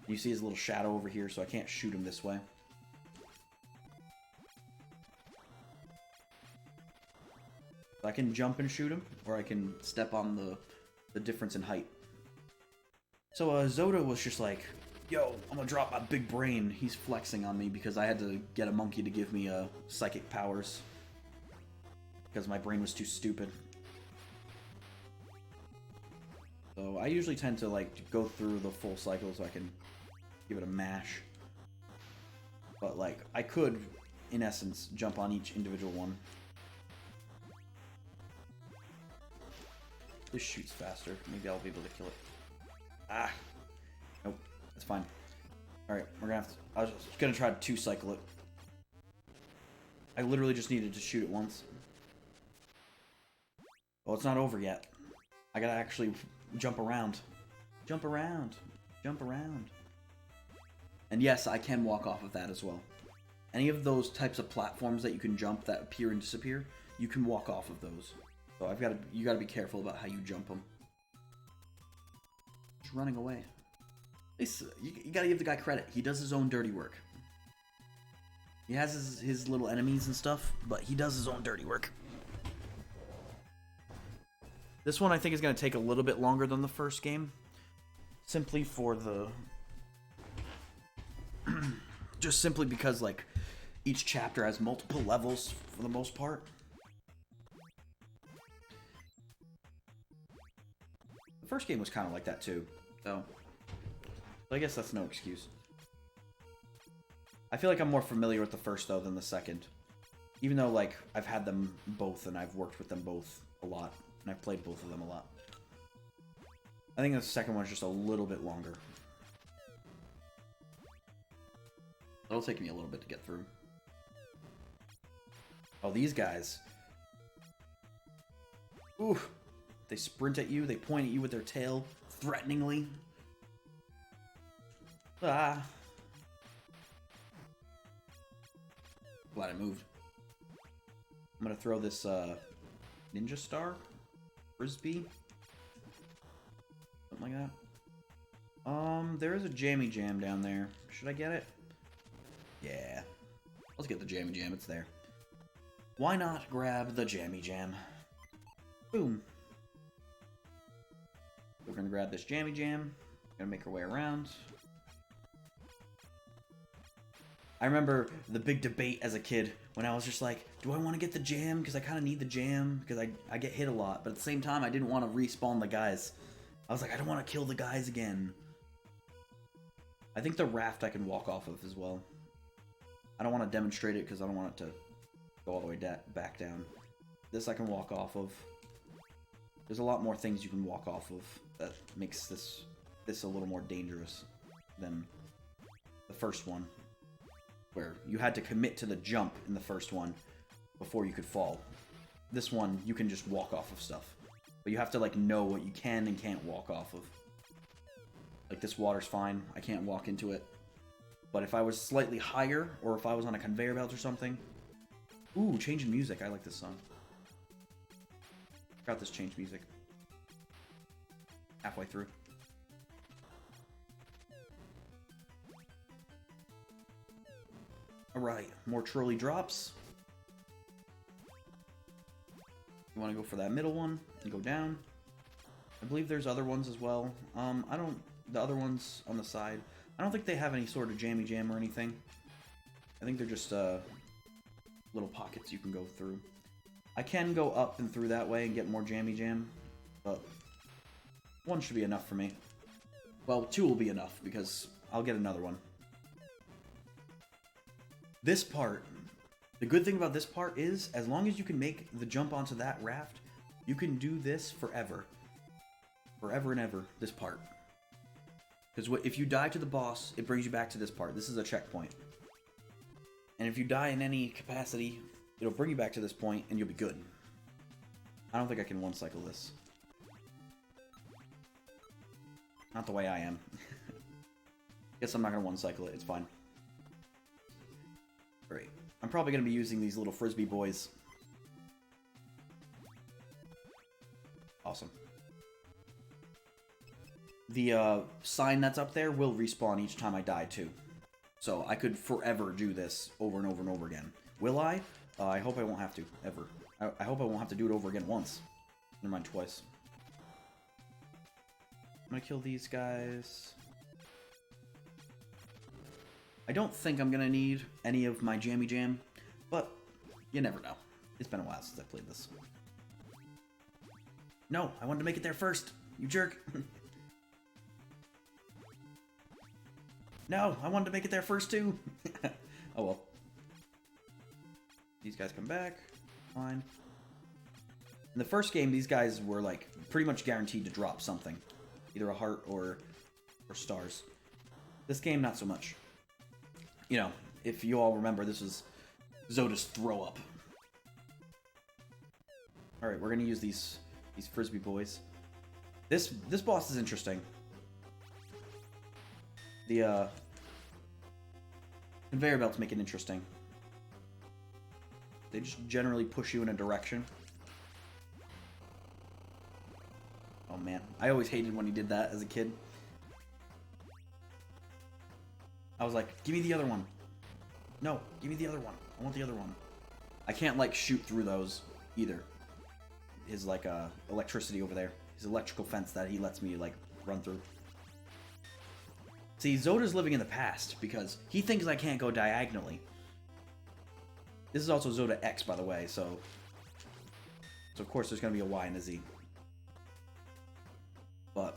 You see his little shadow over here, so I can't shoot him this way. So I can jump and shoot him, or I can step on the difference in height. So Zoda was just like, yo, I'm gonna drop my big brain. He's flexing on me because I had to get a monkey to give me psychic powers. Because my brain was too stupid. So I usually tend to like go through the full cycle so I can give it a mash. But like, I could, in essence, jump on each individual one. This shoots faster. Maybe I'll be able to kill it. Ah! Nope. That's fine. Alright, we're gonna have to... I was just gonna try to two-cycle it. I literally just needed to shoot it once. Well, it's not over yet. I gotta actually jump around. Jump around. Jump around. And yes, I can walk off of that as well. Any of those types of platforms that you can jump that appear and disappear, you can walk off of those. So you gotta be careful about how you jump them. Just running away. You gotta give the guy credit. He does his own dirty work. He has his little enemies and stuff, but he does his own dirty work. This one I think is gonna take a little bit longer than the first game. Simply for the... just simply because, like, each chapter has multiple levels for the most part. The first game was kind of like that too, so I guess that's no excuse. I feel like I'm more familiar with the first though than the second, even though like I've had them both and I've worked with them both a lot and I've played both of them a lot. I think the second one's just a little bit longer. It'll take me a little bit to get through. Oh, these guys. Ooh. They sprint at you, they point at you with their tail, threateningly. Ah. Glad I moved. I'm gonna throw this, ninja star? Frisbee? Something like that. There is a jammy jam down there. Should I get it? Yeah. Let's get the jammy jam, it's there. Why not grab the jammy jam? Boom. We're gonna grab this jammy jam. Gonna make our way around. I remember the big debate as a kid when I was just like, do I want to get the jam? Because I kind of need the jam, because I get hit a lot. But at the same time, I didn't want to respawn the guys. I was like, I don't want to kill the guys again. I think the raft I can walk off of as well. I don't want to demonstrate it because I don't want it to go all the way back down. This I can walk off of. There's a lot more things you can walk off of that makes this a little more dangerous than the first one, where you had to commit to the jump in the first one before you could fall. This one, you can just walk off of stuff. But you have to, like, know what you can and can't walk off of. Like, this water's fine. I can't walk into it. But if I was slightly higher, or if I was on a conveyor belt or something... Ooh, change in music. I like this song. Got this change music. Halfway through. Alright, more trolley drops. You want to go for that middle one and go down. I believe there's other ones as well. The other ones on the side, I don't think they have any sort of jammy jam or anything. I think they're just little pockets you can go through. I can go up and through that way and get more jammy jam, but one should be enough for me. Well, two will be enough because I'll get another one. This part, the good thing about this part is, as long as you can make the jump onto that raft, you can do this forever. Forever and ever, this part. Because if you die to the boss, it brings you back to this part. This is a checkpoint. And if you die in any capacity, it'll bring you back to this point, and you'll be good. I don't think I can one-cycle this. Not the way I am. Guess I'm not going to one-cycle it. It's fine. Great. I'm probably going to be using these little frisbee boys. Awesome. The sign that's up there will respawn each time I die, too. So I could forever do this over and over and over again. Will I? I hope I won't have to, ever. I hope I won't have to do it over again once. Never mind, twice. I'm gonna kill these guys. I don't think I'm gonna need any of my jammy jam, but you never know. It's been a while since I played this. No, I wanted to make it there first, you jerk. No, I wanted to make it there first too. Oh well. These guys come back. Fine. In the first game, these guys were like pretty much guaranteed to drop something. Either a heart or stars. This game, not so much. You know, if you all remember, this was Zoda's throw up. Alright, we're gonna use these frisbee boys. This boss is interesting. The conveyor belts make it interesting. They just generally push you in a direction. Oh man, I always hated when he did that as a kid. I was like, give me the other one. No, give me the other one. I want the other one. I can't like shoot through those either. His like electricity over there. His electrical fence that he lets me like run through. See, Zoda's living in the past because he thinks I can't go diagonally. This is also Zoda X, by the way, so of course there's gonna be a Y and a Z. But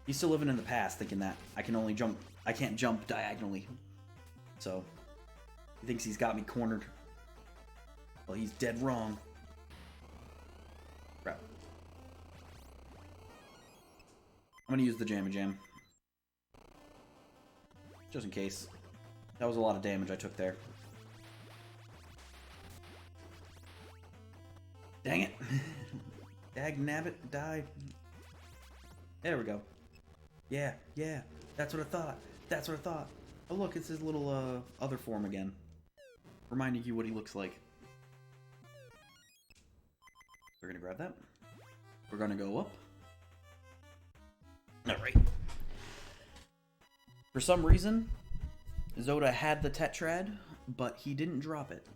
he's still living in the past, thinking that I can't jump diagonally. So he thinks he's got me cornered. Well, he's dead wrong. Crap. I'm gonna use the Jamma Jam. Just in case. That was a lot of damage I took there. Dang it! Dag nabbit, die. There we go. Yeah, yeah. That's what I thought. That's what I thought. Oh look, it's his little other form again. Reminding you what he looks like. We're gonna grab that. We're gonna go up. Alright. For some reason, Zoda had the Tetrad, but he didn't drop it.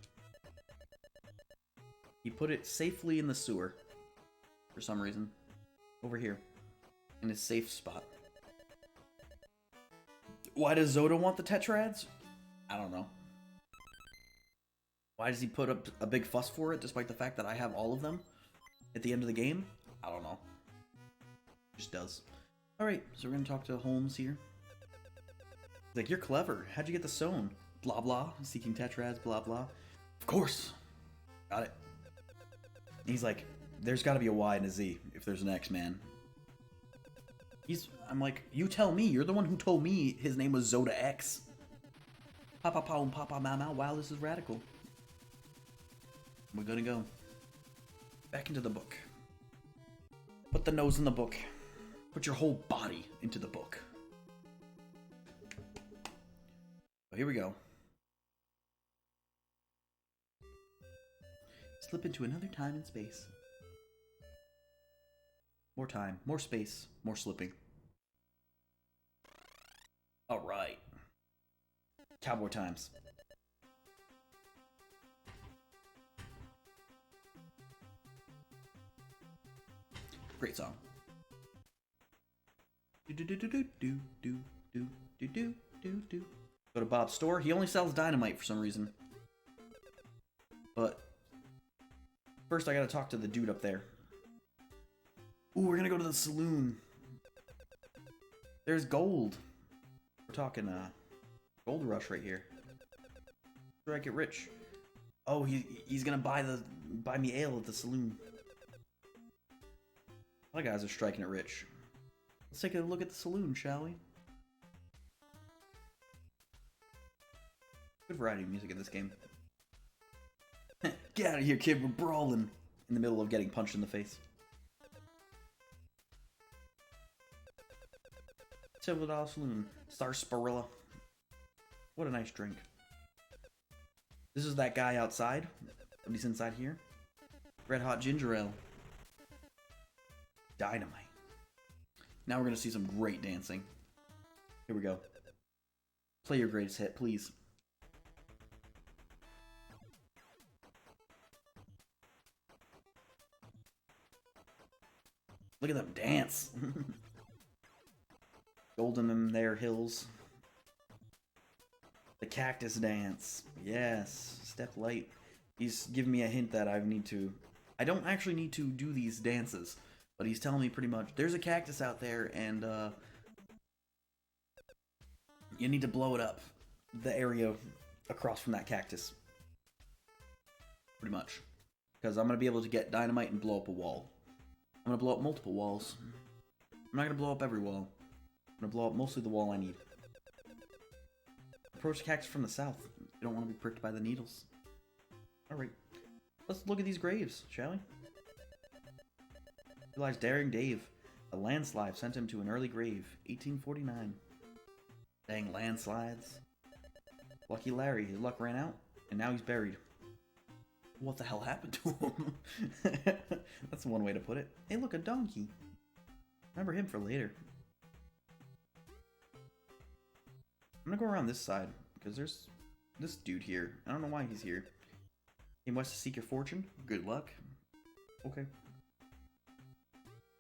He put it safely in the sewer. For some reason. Over here. In his safe spot. Why does Zoda want the Tetrads? I don't know. Why does he put up a big fuss for it, despite the fact that I have all of them at the end of the game? I don't know. Just does. Alright, so we're gonna talk to Holmes here. He's like, you're clever. How'd you get the stone? Blah blah. Seeking Tetrads, blah blah. Of course. Got it. And he's like, there's gotta be a Y and a Z if there's an X, man. I'm like, you tell me. You're the one who told me his name was Zoda X. Papa pow and papa mama. Wow, this is radical. We're gonna go back into the book. Put the nose in the book. Put your whole body into the book. So here we go. Slip into another time and space. More time, more space, more slipping. Alright. Cowboy times. Great song. Go to Bob's store. He only sells dynamite for some reason. But first I gotta talk to the dude up there. Ooh, we're gonna go to the saloon. There's gold. We're talking gold rush right here. Where I get rich. Oh, he's gonna buy me ale at the saloon. A lot of guys are striking it rich. Let's take a look at the saloon, shall we? Good variety of music in this game. Get out of here, kid. We're brawling in the middle of getting punched in the face. $7 saloon. Sarsaparilla. What a nice drink. This is that guy outside. Somebody's inside here. Red hot ginger ale. Dynamite. Now we're gonna see some great dancing. Here we go. Play your greatest hit, please. Look at them dance. Golden in their hills. The cactus dance. Yes. Step light. He's giving me a hint that I don't actually need to do these dances. But he's telling me pretty much, there's a cactus out there and you need to blow it up. The area across from that cactus. Pretty much. Because I'm going to be able to get dynamite and blow up a wall. I'm going to blow up multiple walls. I'm not going to blow up every wall. I'm going to blow up mostly the wall I need. Approach the cactus from the south. You don't want to be pricked by the needles. Alright. Let's look at these graves, shall we? Here lies Daring Dave. A landslide sent him to an early grave. 1849. Dang landslides. Lucky Larry. His luck ran out, and now he's buried. What the hell happened to him? That's one way to put it. Hey, look, a donkey. Remember him for later. I'm gonna go around this side, because there's this dude here. I don't know why he's here. He wants to seek your fortune? Good luck. Okay.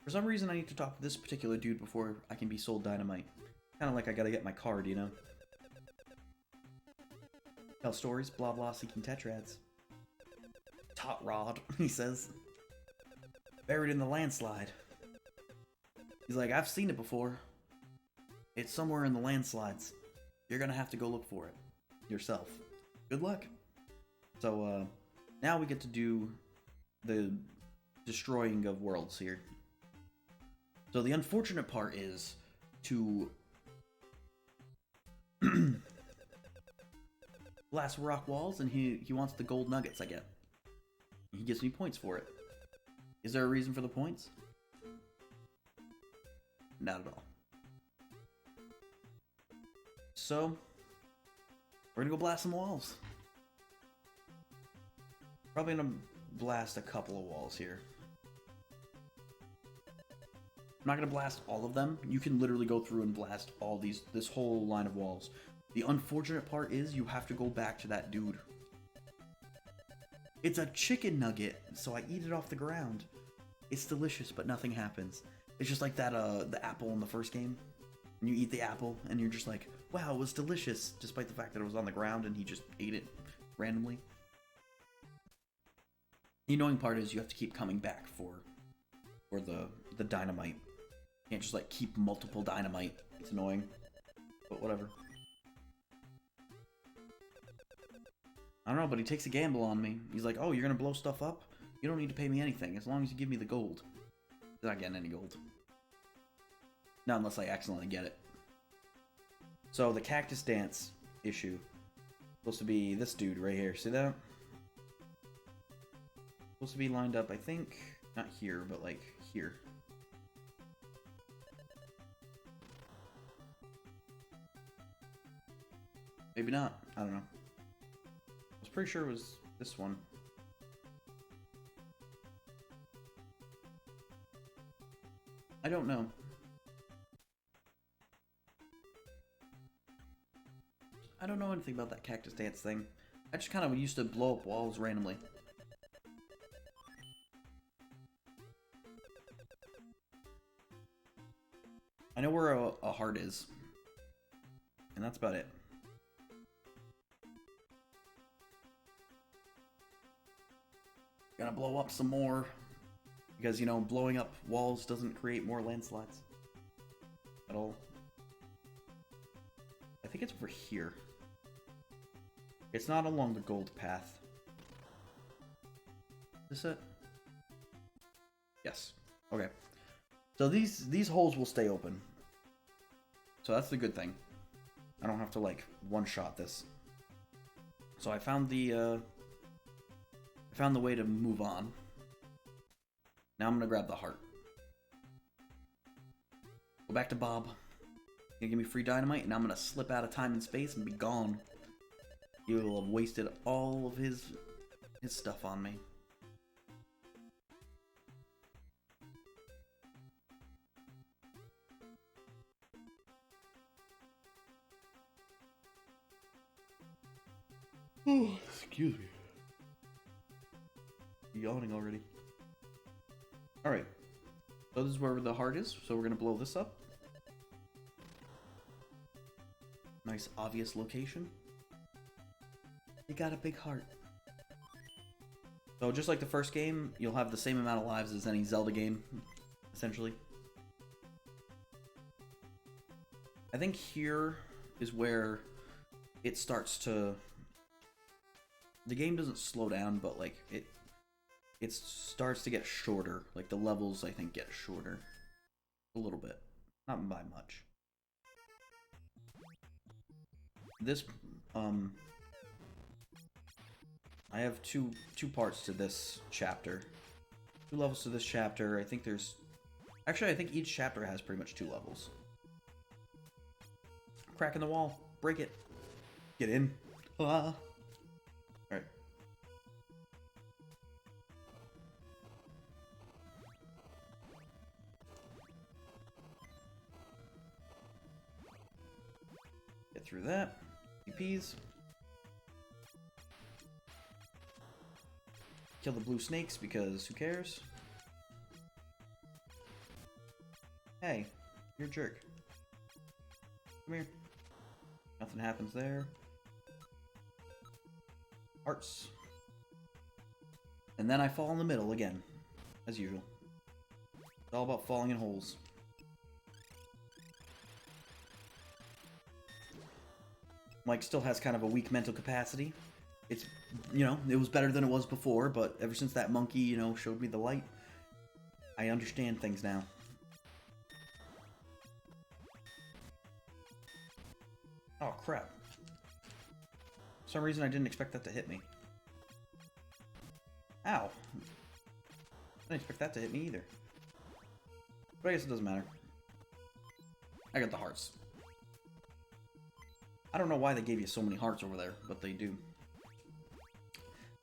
For some reason, I need to talk to this particular dude before I can be sold dynamite. Kind of like I gotta get my card, you know? Tell stories, blah blah, seeking tetrads. Tot rod, he says. Buried in the landslide. He's like, I've seen it before. It's somewhere in the landslides. You're gonna have to go look for it yourself. Good luck. So, now we get to do the destroying of worlds here. So the unfortunate part is to blast rock walls, and he wants the gold nuggets I get. He gives me points for it. Is there a reason for the points? Not at all. So, we're gonna go blast some walls. Probably gonna blast a couple of walls here. I'm not gonna blast all of them. You can literally go through and blast all this whole line of walls. The unfortunate part is you have to go back to that dude. It's a chicken nugget, so I eat it off the ground. It's delicious, but nothing happens. It's just like that the apple in the first game. And you eat the apple, and you're just like, wow, it was delicious, despite the fact that it was on the ground and he just ate it randomly. The annoying part is you have to keep coming back for the dynamite. You can't just like keep multiple dynamite. It's annoying, but whatever. I don't know, but he takes a gamble on me. He's like, oh, you're gonna blow stuff up? You don't need to pay me anything, as long as you give me the gold. I'm not getting any gold. Not unless I accidentally get it. So, the cactus dance issue. Supposed to be this dude right here. See that? Supposed to be lined up, I think, not here, but like here. Maybe not. I don't know. I was pretty sure it was this one. I don't know. I don't know anything about that cactus dance thing. I just kind of used to blow up walls randomly. I know where a heart is. And that's about it. Gonna blow up some more. Because, you know, blowing up walls doesn't create more landslides. At all. I think it's over here. It's not along the gold path. Is this it? Yes. Okay. So these holes will stay open. So that's the good thing. I don't have to, like, one-shot this. So I found the way to move on. Now I'm gonna grab the heart. Go back to Bob. Gonna give me free dynamite, and I'm gonna slip out of time and space and be gone. He will have wasted all of his stuff on me. Oh, excuse me. Yawning already. Alright. So this is where the heart is, so we're gonna blow this up. Nice, obvious location. They got a big heart. So just like the first game, you'll have the same amount of lives as any Zelda game, essentially. I think here is where it starts to... The game doesn't slow down, but like it starts to get shorter. Like the levels, I think, get shorter. A little bit. Not by much. This, I have two parts to this chapter. 2 levels to this chapter. I think there's... Actually, I think each chapter has pretty much 2 levels. Crack in the wall. Break it. Get in. Ah. Alright. Get through that. TPs. Kill the blue snakes because who cares? Hey, you're a jerk. Come here. Nothing happens there. Hearts. And then I fall in the middle again, as usual. It's all about falling in holes. Mike still has kind of a weak mental capacity. It's, you know, it was better than it was before, but ever since that monkey, you know, showed me the light, I understand things now. Oh, crap. For some reason I didn't expect that to hit me. Ow. I didn't expect that to hit me either. But I guess it doesn't matter. I got the hearts. I don't know why they gave you so many hearts over there, but they do.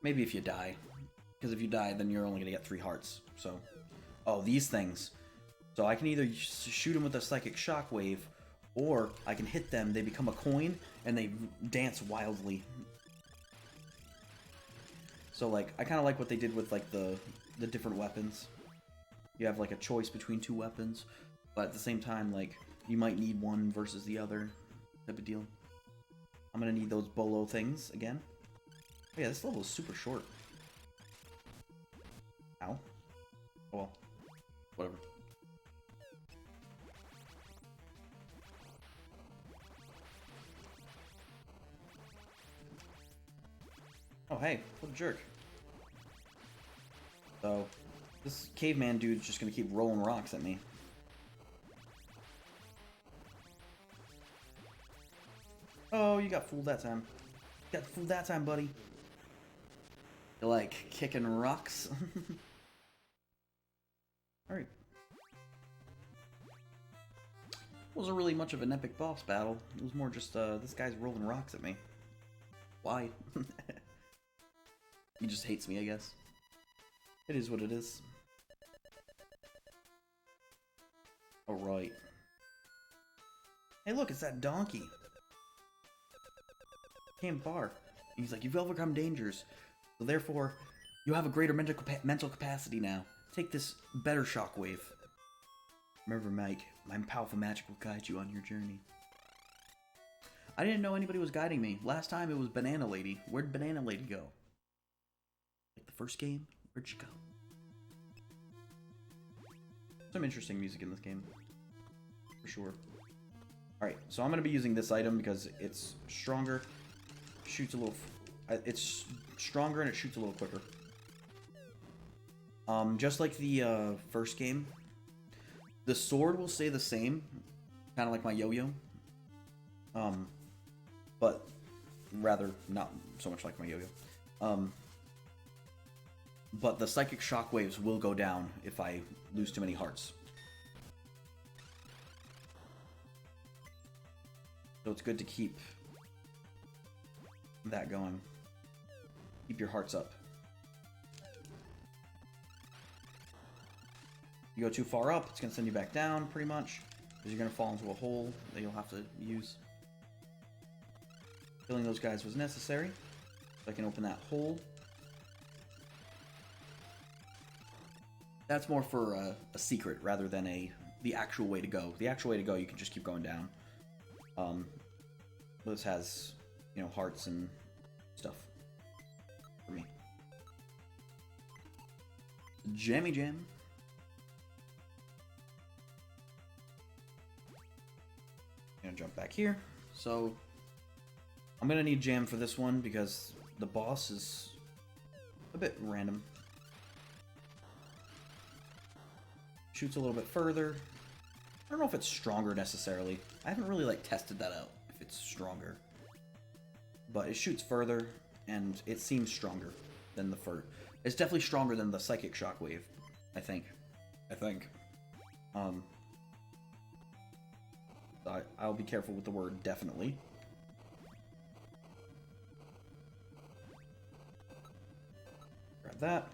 Maybe if you die. Because if you die, then you're only going to get 3 hearts. So, oh, these things. So I can either shoot them with a psychic shockwave, or I can hit them, they become a coin, and they dance wildly. So, like, I kind of like what they did with, like, the different weapons. You have, like, a choice between 2 weapons, but at the same time, like, you might need one versus the other. type of deal. I'm gonna need those bolo things again. Oh yeah, this level is super short. Ow. Oh well. Whatever. Oh hey, what a jerk. So, this caveman dude's just gonna keep rolling rocks at me. Oh, you got fooled that time. You got fooled that time, buddy. You're like kicking rocks. Alright. Wasn't really much of an epic boss battle. It was more just, this guy's rolling rocks at me. Why? He just hates me, I guess. It is what it is. Alright. Hey look, it's that donkey. Came far. And he's like, you've overcome dangers. So therefore, you have a greater mental capacity now. Take this better shockwave. Remember, Mike, my powerful magic will guide you on your journey. I didn't know anybody was guiding me. Last time it was Banana Lady. Where'd Banana Lady go? Like the first game? Where'd she go? Some interesting music in this game. For sure. Alright, so I'm going to be using this item because it's stronger. Shoots a little... it's stronger and it shoots a little quicker. Just like the first game, the sword will stay the same, kind of like my yo-yo. But rather not so much like my yo-yo. But the psychic shockwaves will go down if I lose too many hearts. So it's good to keep that going. Keep your hearts up. You go too far up, it's going to send you back down, pretty much. Because you're going to fall into a hole that you'll have to use. Killing those guys was necessary. So I can open that hole. That's more for a secret rather than the actual way to go. The actual way to go, you can just keep going down. This has, you know, hearts and stuff for me. Jammy Jam. Gonna jump back here. So I'm gonna need jam for this one because the boss is a bit random. Shoots a little bit further. I don't know if it's stronger necessarily. I haven't really like tested that out if it's stronger. But it shoots further and it seems stronger than the first. It's definitely stronger than the psychic shockwave, I think. I'll be careful with the word definitely. Grab that.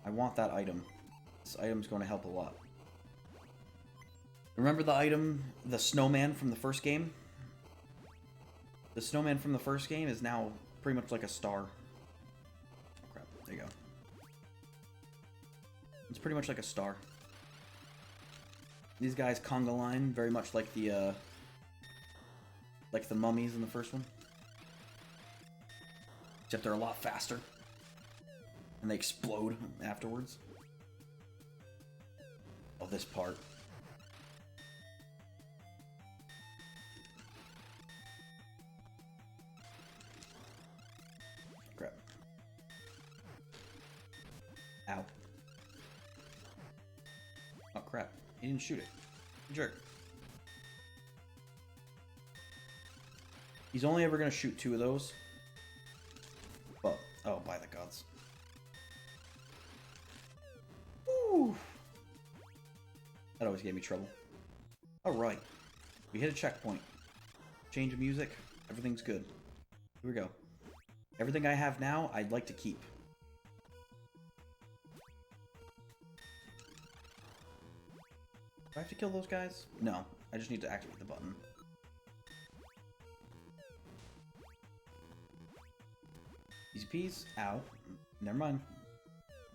I want that item. This item's going to help a lot. Remember the item, the snowman from the first game? The snowman from the first game is now pretty much like a star. Oh crap, there you go. It's pretty much like a star. These guys conga line very much like the mummies in the first one. Except they're a lot faster. And they explode afterwards. Oh, this part. Crap. Ow. Oh, crap. He didn't shoot it. Jerk. He's only ever going to shoot 2 of those. But, oh, by the gods. Woo! That always gave me trouble. Alright. We hit a checkpoint. Change of music. Everything's good. Here we go. Everything I have now, I'd like to keep. Do I have to kill those guys? No. I just need to activate the button. Easy peas. Ow. Never mind.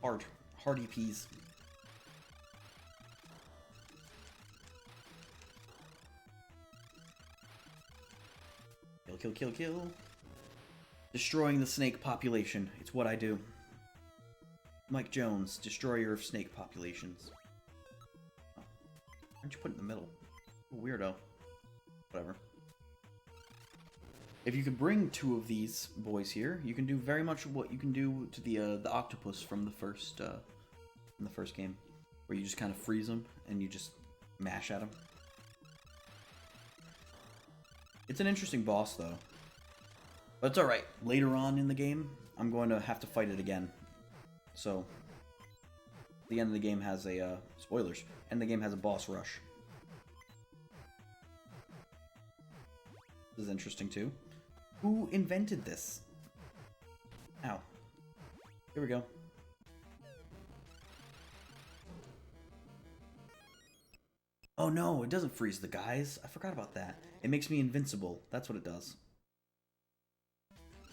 Hardy peas. kill, kill, kill. Destroying the snake population. It's what I do. Mike Jones, destroyer of snake populations. Oh. Why'd you put it in the middle? Weirdo. Whatever. If you could bring 2 of these boys here, you can do very much what you can do to the octopus from the first game, where you just kind of freeze them and you just mash at them. It's an interesting boss though, but it's all right. Later on in the game, I'm going to have to fight it again. So, the end of the game has a spoilers. End of the game has a boss rush. This is interesting too. Who invented this? Ow. Here we go. Oh no, it doesn't freeze the guys. I forgot about that. It makes me invincible. That's what it does.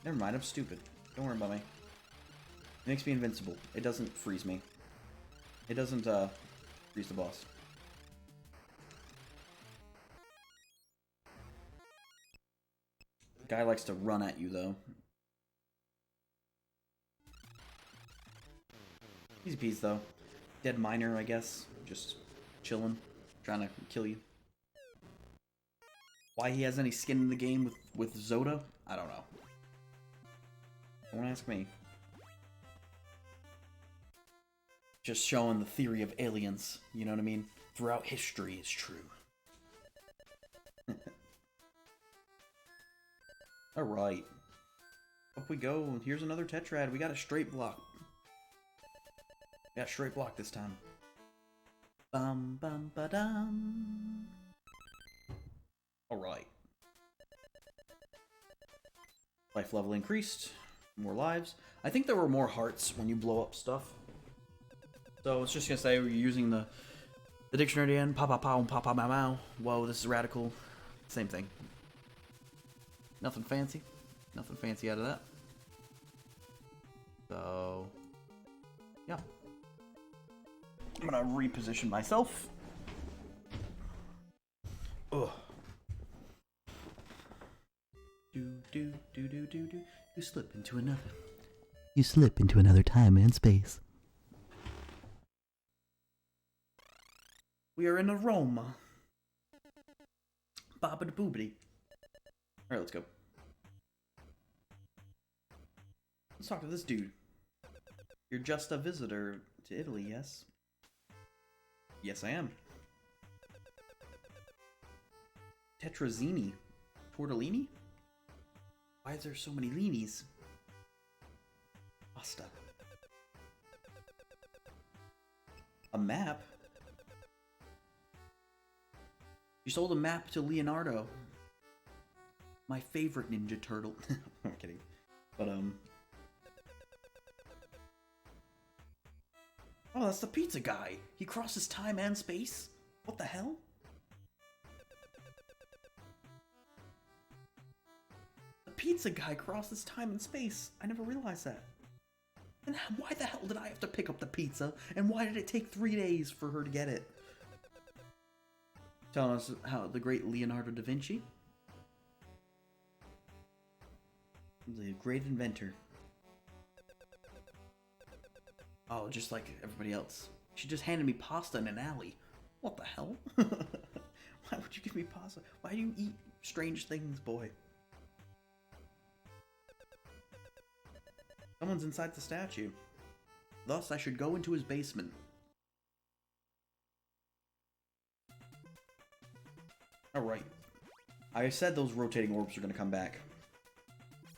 Never mind, I'm stupid. Don't worry about me. It makes me invincible. It doesn't freeze me. It doesn't, freeze the boss. Guy likes to run at you, though. Easy peasy, though. Dead miner, I guess. Just chilling. Trying to kill you. Why he has any skin in the game with Zoda? I don't know. Don't ask me. Just showing the theory of aliens. You know what I mean? Throughout history, it's true. Alright. Up we go. Here's another tetrad. We got a straight block. We got a straight block this time. Bum bum ba dum. Alright. Life level increased. More lives. I think there were more hearts when you blow up stuff. So it's just gonna say we're using the dictionary again. Pa pa pa and pa pa ma ma. Whoa, this is radical. Same thing. Nothing fancy. Nothing fancy out of that. So, yeah. I'm gonna reposition myself. Ugh. Do. You slip into another. You slip into another time and space. We are in Aroma. Bobbity boobity. Alright, let's go. Let's talk to this dude. You're just a visitor to Italy, yes? Yes, I am. Tetrazzini. Tortellini? Why is there so many leanies? Pasta. A map? You sold a map to Leonardo. My favorite Ninja Turtle. I'm kidding. But, oh, that's the pizza guy. He crosses time and space? What the hell? The pizza guy crosses time and space. I never realized that. And why the hell did I have to pick up the pizza? And why did it take 3 days for her to get it? Telling us how the great Leonardo da Vinci. The great inventor. Oh, just like everybody else. She just handed me pasta in an alley. What the hell? Why would you give me pasta? Why do you eat strange things, boy? Someone's inside the statue. Thus, I should go into his basement. Alright. I said those rotating orbs are going to come back.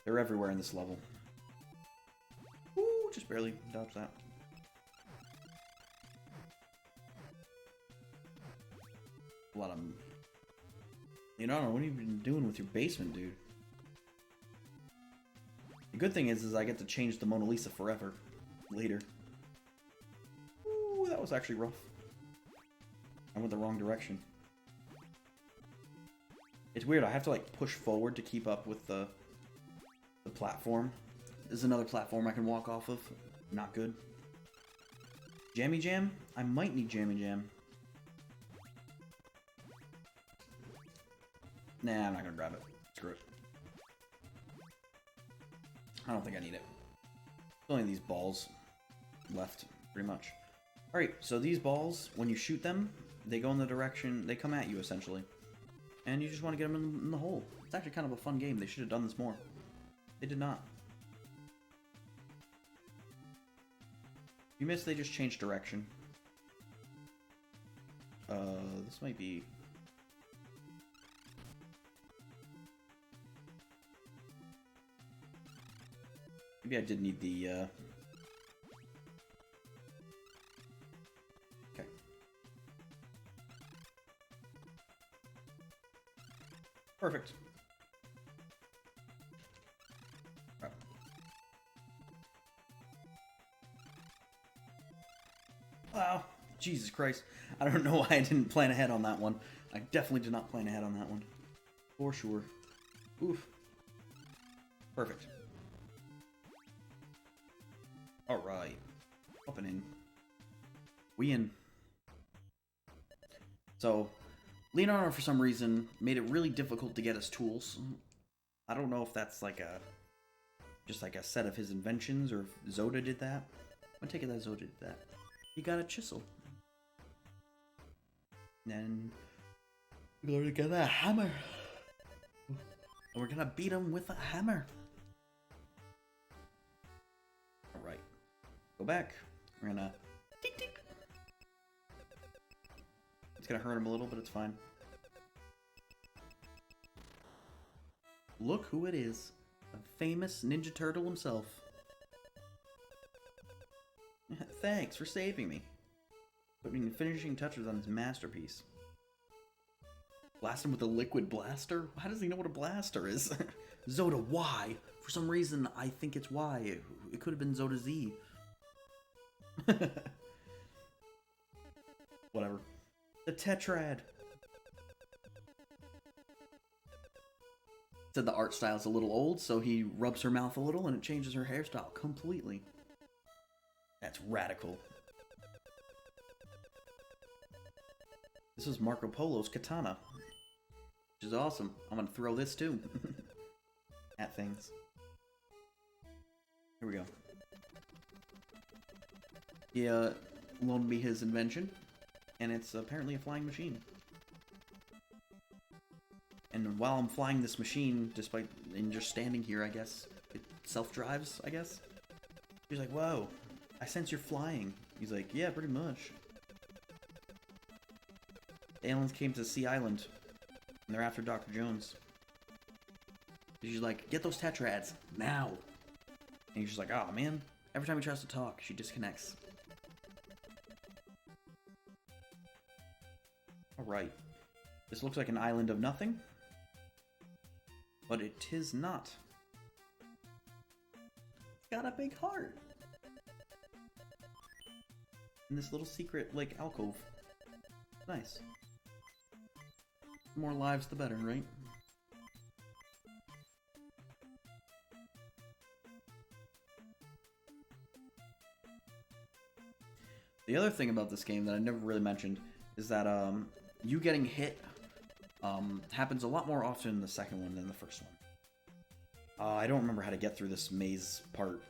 They're everywhere in this level. Ooh, just barely dodged that. A lot of them. You know, what have you been doing with your basement, dude? The good thing is I get to change the Mona Lisa forever. Later. Ooh, that was actually rough. I went the wrong direction. It's weird, I have to like push forward to keep up with the platform. There's another platform I can walk off of. Not good. Jammy Jam? I might need Jammy Jam. Nah, I'm not gonna grab it. Screw it. I don't think I need it. There's only these balls left, pretty much. Alright, so these balls, when you shoot them, they go in the direction, they come at you, essentially. And you just want to get them in the hole. It's actually kind of a fun game. They should have done this more. They did not. If you miss, they just change direction. This might be... Maybe I did need the, Okay. Perfect. Right. Wow. Jesus Christ. I don't know why I didn't plan ahead on that one. I definitely did not plan ahead on that one. For sure. Oof. Perfect. Alright. Up and in. We in. So, Leonardo, for some reason, made it really difficult to get us tools. I don't know if that's like a... just like a set of his inventions, or if Zoda did that. I take it that Zoda did that. He got a chisel. And then... we're gonna get a hammer. And we're gonna beat him with a hammer. Alright. Go back. We're gonna... Tink, tink. It's gonna hurt him a little, but it's fine. Look who it is. A famous Ninja Turtle himself. Thanks for saving me. Putting the finishing touches on his masterpiece. Blast him with a liquid blaster? How does he know what a blaster is? Zoda, why? For some reason, I think it's Y. It could have been Zoda Z. Whatever. The Tetrad. Said the art style's a little old, so he rubs her mouth a little and it changes her hairstyle completely. That's radical. This is Marco Polo's katana. Which is awesome. I'm gonna throw this too. At things. Here we go. He loaned me his invention, and it's apparently a flying machine. And while I'm flying this machine, despite in just standing here, I guess, it self-drives, I guess. He's like, whoa, I sense you're flying. He's like, yeah, pretty much. The aliens came to Sea Island, and they're after Dr. Jones. She's like, get those tetrads, now! And he's just like, oh man, every time he tries to talk, she disconnects. Alright. This looks like an island of nothing. But it is not. It's got a big heart. In this little secret, like, alcove. Nice. The more lives, the better, right? The other thing about this game that I never really mentioned is that, you getting hit happens a lot more often in the second one than the first one. I don't remember how to get through this maze part.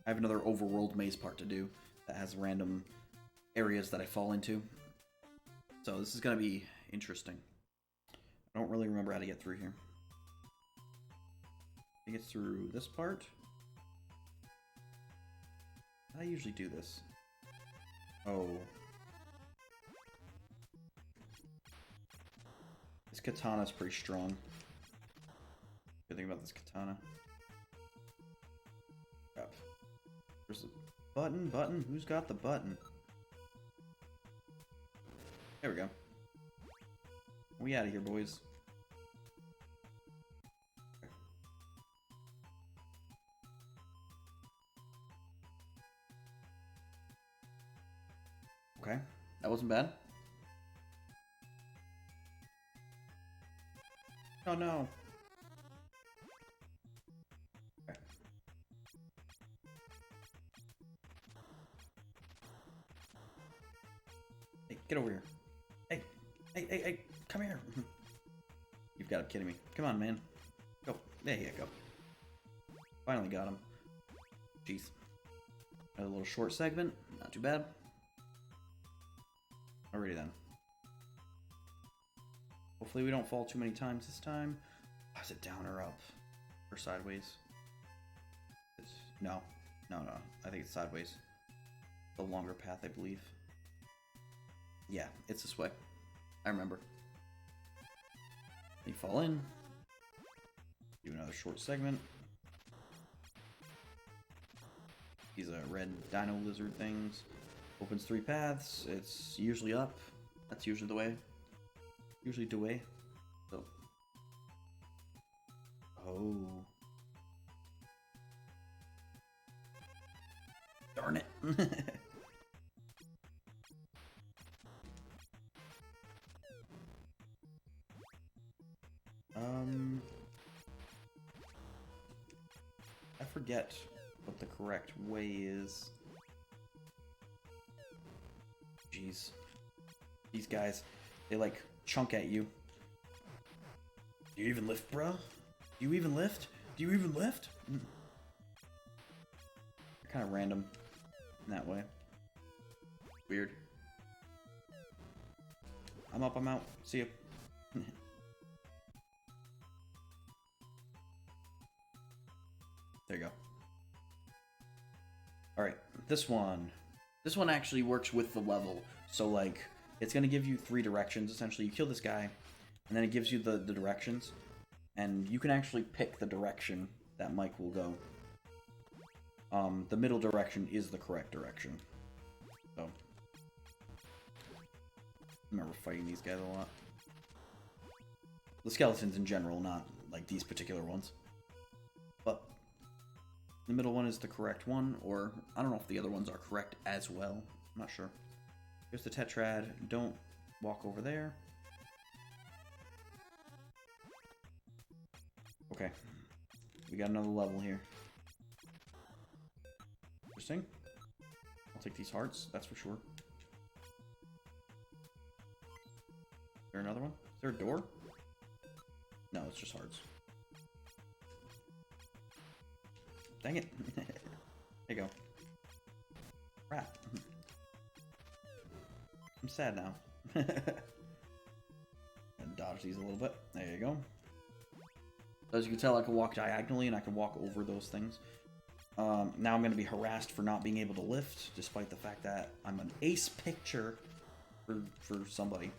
I have another overworld maze part to do that has random areas that I fall into. So this is going to be interesting. I don't really remember how to get through here. I get through this part. How do I usually do this? Oh. This katana's pretty strong. Good thing about this katana. Crap. Where's the button? Button? Who's got the button? There we go. We out of here, boys. Okay, that wasn't bad. Oh no. Okay. Hey, get over here. Hey, hey, come here. You've got to be kidding me. Come on, man. Go. There you go. Finally got him. Jeez. Another little short segment. Not too bad. Alrighty then. Hopefully we don't fall too many times this time. Oh, is it down or up? Or sideways? No. No. I think it's sideways. The longer path, I believe. Yeah, it's this way. I remember. You fall in. Do another short segment. These red dino lizard things. Opens 3 paths. It's usually up. That's usually the way. Usually the way. So. Oh. Darn it. I forget what the correct way is. Jeez. These guys, they like chunk at you. Do you even lift, bruh? Do you even lift? Do you even lift? They're kind of random in that way. Weird. I'm up, I'm out. See ya. There you go. Alright, this one. This one actually works with the level. So, like, it's going to give you 3 directions, essentially. You kill this guy, and then it gives you the directions. And you can actually pick the direction that Mike will go. The middle direction is the correct direction. So, I remember fighting these guys a lot. The skeletons in general, not, like, these particular ones. But the middle one is the correct one, or I don't know if the other ones are correct as well. I'm not sure. Here's the tetrad. Don't walk over there. Okay. We got another level here. Interesting. I'll take these hearts, that's for sure. Is there another one? Is there a door? No, it's just hearts. Dang it. There you go. Crap. I'm sad now. And dodge these a little bit. There you go. As you can tell, I can walk diagonally and I can walk over those things. Now I'm going to be harassed for not being able to lift, despite the fact that I'm an ace picture for somebody.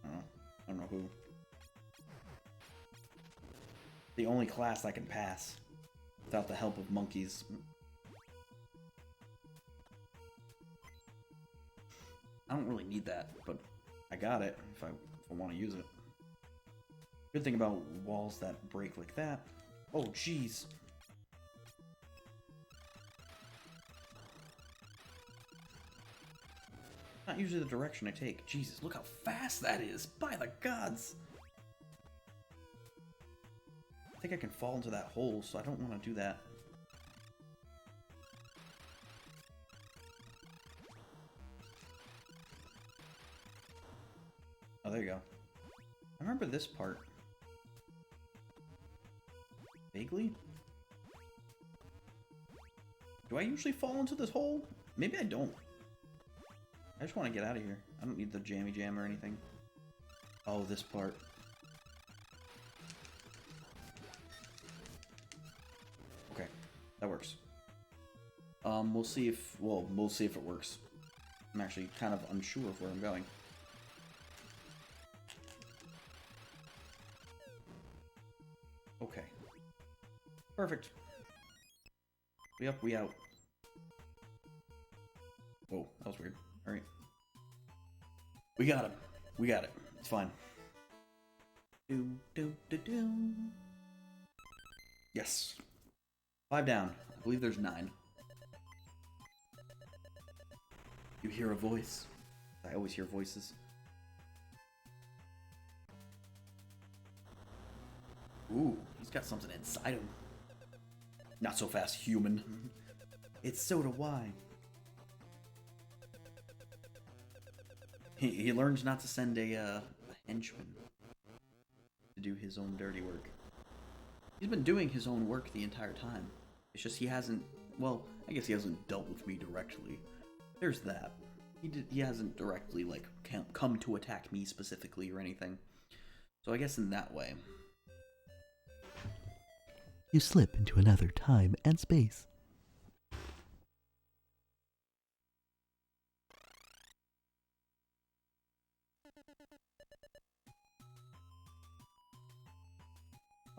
I don't know who. The only class I can pass without the help of monkeys. I don't really need that, but I got it if I want to use it. Good thing about walls that break like that. Oh, jeez. Not usually the direction I take. Jesus, look how fast that is! By the gods! I think I can fall into that hole, so I don't want to do that. Oh, there you go. I remember this part. Vaguely? Do I usually fall into this hole? Maybe I don't. I just want to get out of here. I don't need the jammy jam or anything. Oh, this part. Okay, that works. We'll see if it works. I'm actually kind of unsure of where I'm going. Okay. Perfect. We up, we out. Whoa, that was weird. Alright. We got him. We got it. It's fine. Do, do, do, do. Yes. 5 down. I believe there's 9. You hear a voice? I always hear voices. Ooh, he's got something inside him. Not so fast, human. It's Zoda. Why? He learns not to send a henchman to do his own dirty work. He's been doing his own work the entire time. It's just he hasn't, well, I guess he hasn't dealt with me directly. There's that. He hasn't directly, like, come to attack me specifically or anything. So I guess in that way. You slip into another time and space.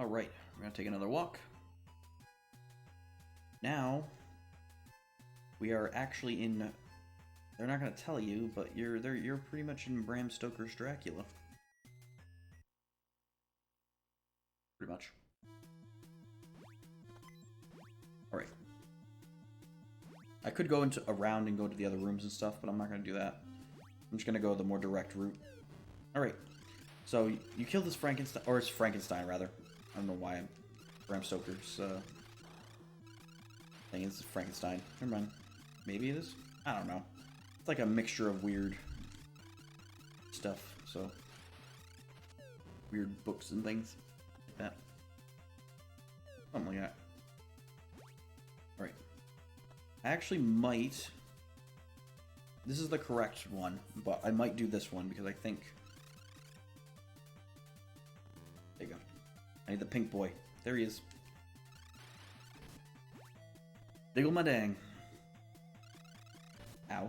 Alright, we're gonna take another walk. Now, we are actually in... They're not gonna tell you, but you're pretty much in Bram Stoker's Dracula. Pretty much. Alright. I could go into around and go to the other rooms and stuff, but I'm not gonna do that. I'm just gonna go the more direct route. Alright. So, you kill this Frankenstein, or it's Frankenstein, rather. I don't know why Bram Stoker's, thing is Frankenstein. Never mind. Maybe it is? I don't know. It's like a mixture of weird stuff, so... Weird books and things like that. Something like that. Alright. I actually might... This is the correct one, but I might do this one because I think... There you go. I need the pink boy. There he is. Diggle my dang. Ow.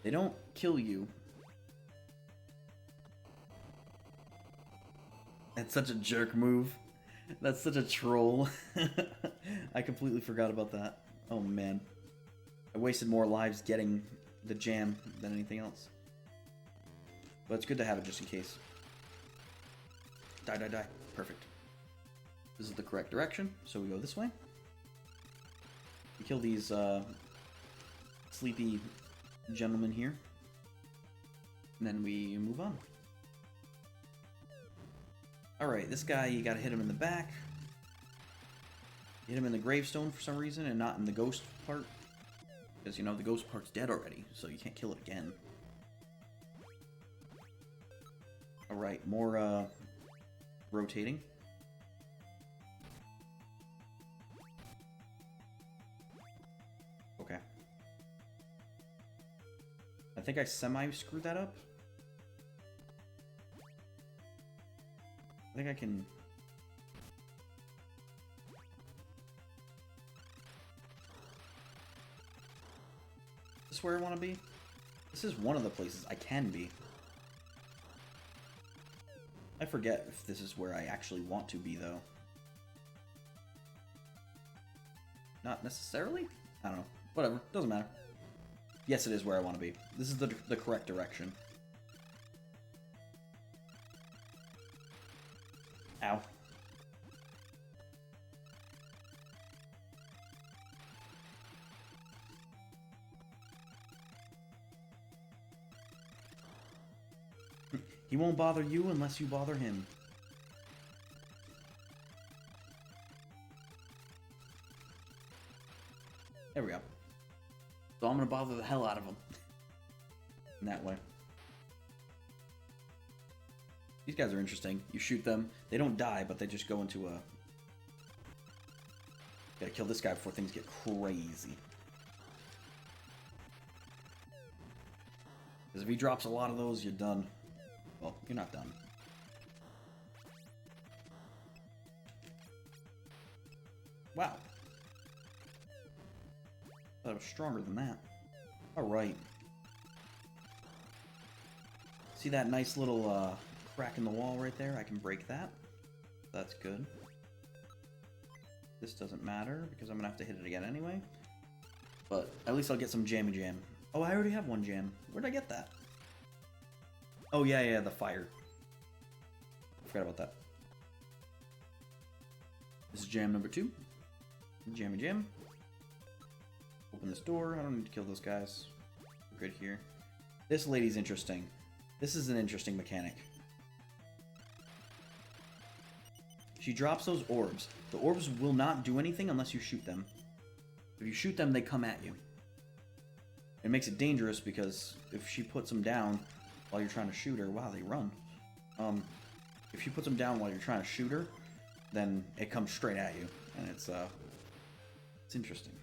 They don't kill you. That's such a jerk move. That's such a troll. I completely forgot about that. Oh man. I wasted more lives getting the jam than anything else. But it's good to have it just in case. Die, die, die. Perfect. This is the correct direction, so we go this way. We kill these sleepy gentlemen here. And then we move on. Alright, this guy, you gotta hit him in the back. Hit him in the gravestone for some reason, and not in the ghost part. Because, you know, the ghost part's dead already, so you can't kill it again. Alright, more, rotating. Okay. I think I semi-screwed that up. I think I can... Is this where I want to be? This is one of the places I can be. I forget if this is where I actually want to be, though. Not necessarily? I don't know. Whatever. Doesn't matter. Yes, it is where I want to be. This is the correct direction. Ow. He won't bother you unless you bother him. There we go. So I'm gonna bother the hell out of him. In that way. These guys are interesting. You shoot them, they don't die, but they just go into a... Gotta kill this guy before things get crazy. Because if he drops a lot of those, you're done. Well, you're not done. Wow. Thought it was stronger than that. Alright. See that nice little crack in the wall right there? I can break that. That's good. This doesn't matter because I'm gonna have to hit it again anyway. But at least I'll get some jammy jam. Oh, I already have one jam. Where'd I get that? Oh, yeah, the fire. I forgot about that. This is jam number 2. Jammy jam. Open this door. I don't need to kill those guys. We're good here. This lady's interesting. This is an interesting mechanic. She drops those orbs. The orbs will not do anything unless you shoot them. If you shoot them, they come at you. It makes it dangerous because if she puts them down while you're trying to shoot her... Wow, they run. If she puts them down while you're trying to shoot her, then it comes straight at you, and it's interesting.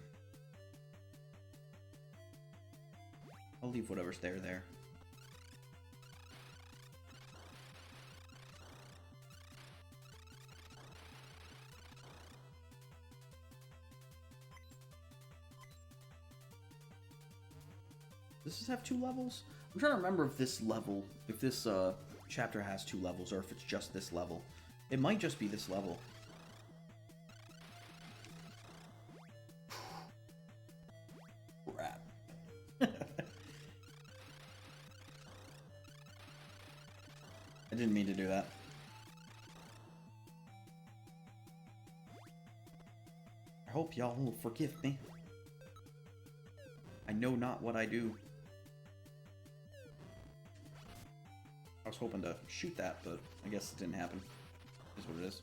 I'll leave whatever's there. Does this have 2 levels? I'm trying to remember if this level, if this chapter has 2 levels, or if it's just this level. It might just be this level. Crap. I didn't mean to do that. I hope y'all will forgive me. I know not what I do. I was hoping to shoot that, but I guess it didn't happen. Is what it is.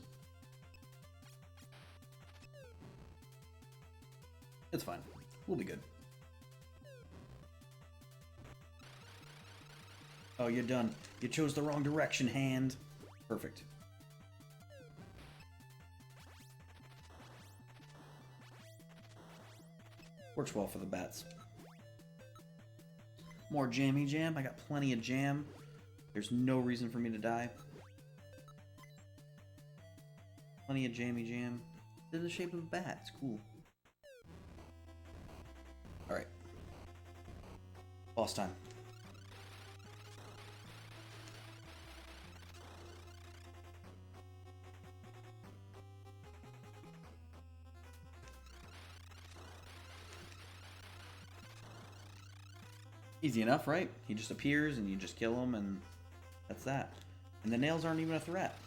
It's fine. We'll be good. Oh, you're done. You chose the wrong direction, hand. Perfect. Works well for the bats. More jammy jam. I got plenty of jam. There's no reason for me to die. Plenty of jammy jam. They're the shape of a bat. It's cool. Alright. Boss time. Easy enough, right? He just appears and you just kill him and that's that. And the nails aren't even a threat.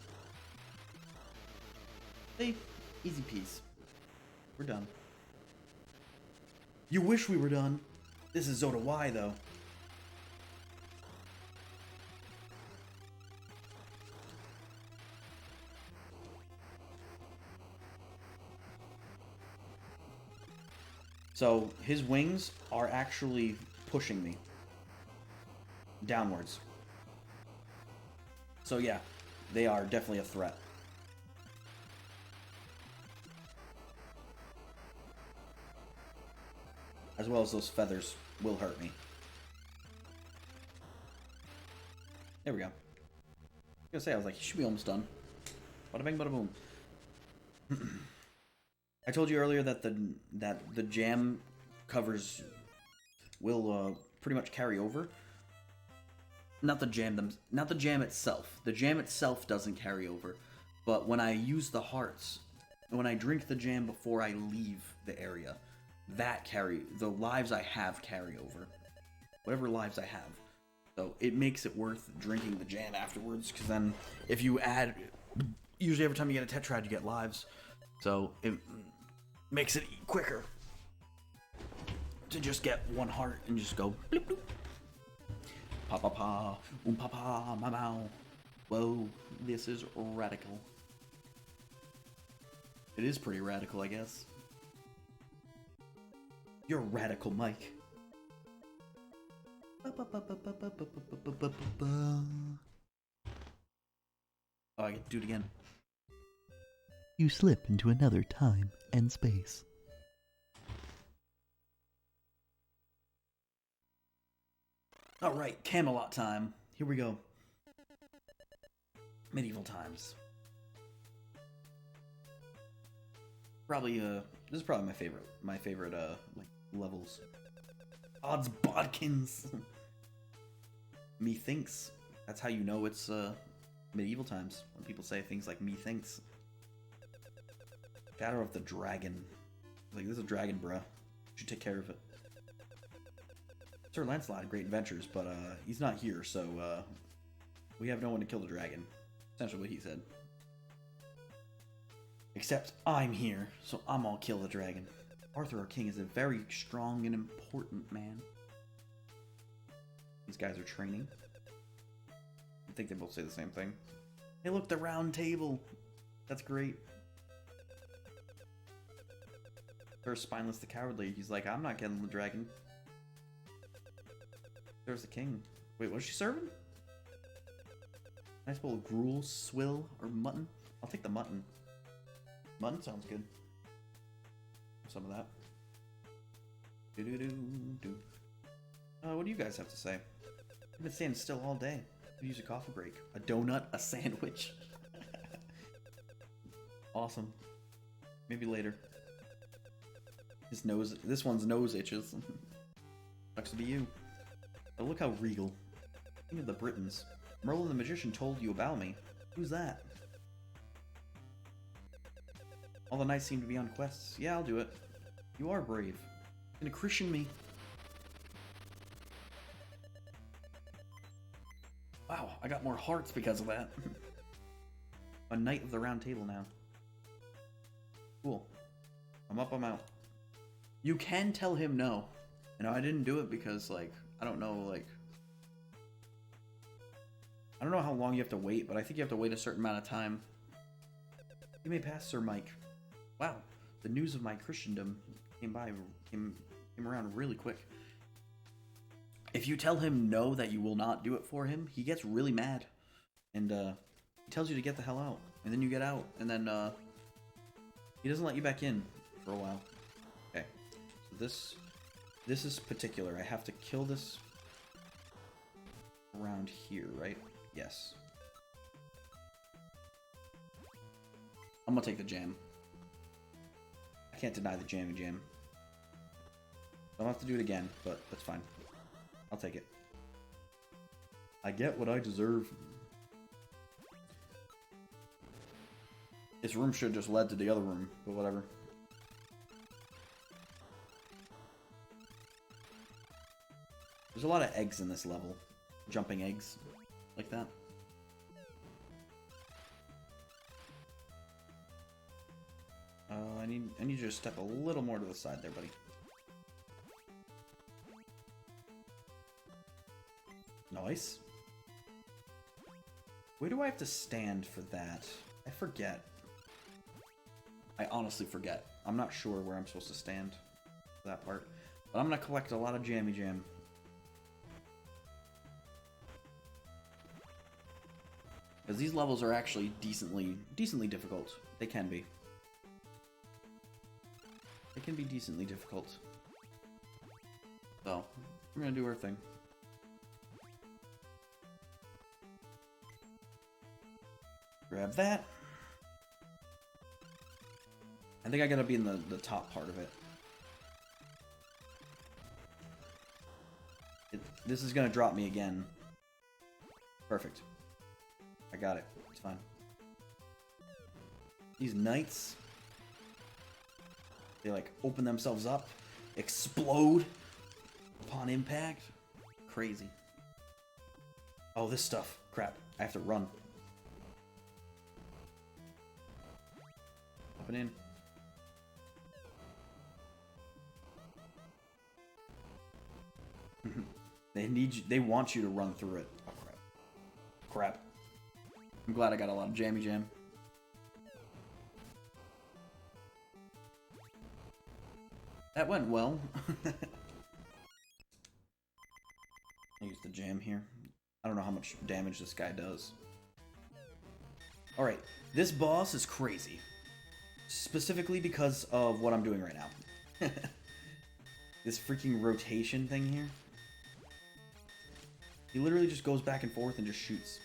See? Easy peasy. We're done. You wish we were done. This is Zoda Y, though. So, his wings are actually pushing me downwards. So yeah, they are definitely a threat. As well as those feathers will hurt me. There we go. I was gonna say, I was like, you should be almost done. Bada bing, bada boom. I told you earlier that the jam covers will pretty much carry over. Not the jam itself. The jam itself doesn't carry over, but when I use the hearts, when I drink the jam before I leave the area, the lives I have carry over. Whatever lives I have. So it makes it worth drinking the jam afterwards, because then if you add, usually every time you get a tetrad you get lives, so it makes it quicker to just get one heart and just go bloop bloop. Pa pa pa, pa pa, ma ma. Whoa, this is radical. It is pretty radical, I guess. You're radical, Mike. Oh, I get to do it again. You slip into another time and space. Alright, Camelot time. Here we go. Medieval times. Probably, this is probably my favorite, like, levels. Odds bodkins! Methinks. That's how you know it's, medieval times. When people say things like methinks. Shadow of the Dragon. Like, this is a dragon, bruh. You should take care of it. Sir Lancelot had great adventures, but he's not here, so we have no one to kill the dragon. Essentially what he said. Except I'm here, so I'm gonna kill the dragon. Arthur, our king, is a very strong and important man. These guys are training. I think they both say the same thing. Hey, look, the round table. That's great. There's Spineless the Cowardly. He's like, I'm not killing the dragon. There's the king. Wait, what's she serving? Nice bowl of gruel, swill, or mutton? I'll take the mutton. Mutton sounds good. Some of that. Do-do-do-do. What do you guys have to say? I've been standing still all day. Could use a coffee break. A donut, a sandwich. Awesome. Maybe later. His nose. This one's nose itches. Sucks to be you. But look how regal. King of the Britons. Merlin the Magician told you about me. Who's that? All the knights seem to be on quests. Yeah, I'll do it. You are brave. You're gonna Christian me. Wow, I got more hearts because of that. A knight of the round table now. Cool. I'm up, I'm out. You can tell him no. You know, I didn't do it because, like, I don't know, like... I don't know how long you have to wait, but I think you have to wait a certain amount of time. You may pass, Sir Mike. Wow, the news of my Christendom came around really quick. If you tell him no, that you will not do it for him, he gets really mad. And, he tells you to get the hell out. And then you get out, and then, he doesn't let you back in for a while. Okay, so this is particular. I have to kill this around here, right? Yes. I'm gonna take the jam. I can't deny the jammy jam. I'll have to do it again, but that's fine. I'll take it. I get what I deserve. This room should have just led to the other room, but whatever. There's a lot of eggs in this level. Jumping eggs. Like that. I need you to step a little more to the side there, buddy. Nice. Where do I have to stand for that? I forget. I honestly forget. I'm not sure where I'm supposed to stand for that part. But I'm gonna collect a lot of jammy jam. Because these levels are actually decently difficult. They can be. They can be decently difficult. So, we're gonna do our thing. Grab that. I think I gotta be in the top part of it. This is gonna drop me again. Perfect. I got it. It's fine. These knights, they like open themselves up, explode upon impact. Crazy. Oh, this stuff. Crap. I have to run. Up and in. They want you to run through it. Oh, crap. Crap. I'm glad I got a lot of jammy jam. That went well. I'll use the jam here. I don't know how much damage this guy does. Alright, this boss is crazy. Specifically because of what I'm doing right now. This freaking rotation thing here. He literally just goes back and forth and just shoots.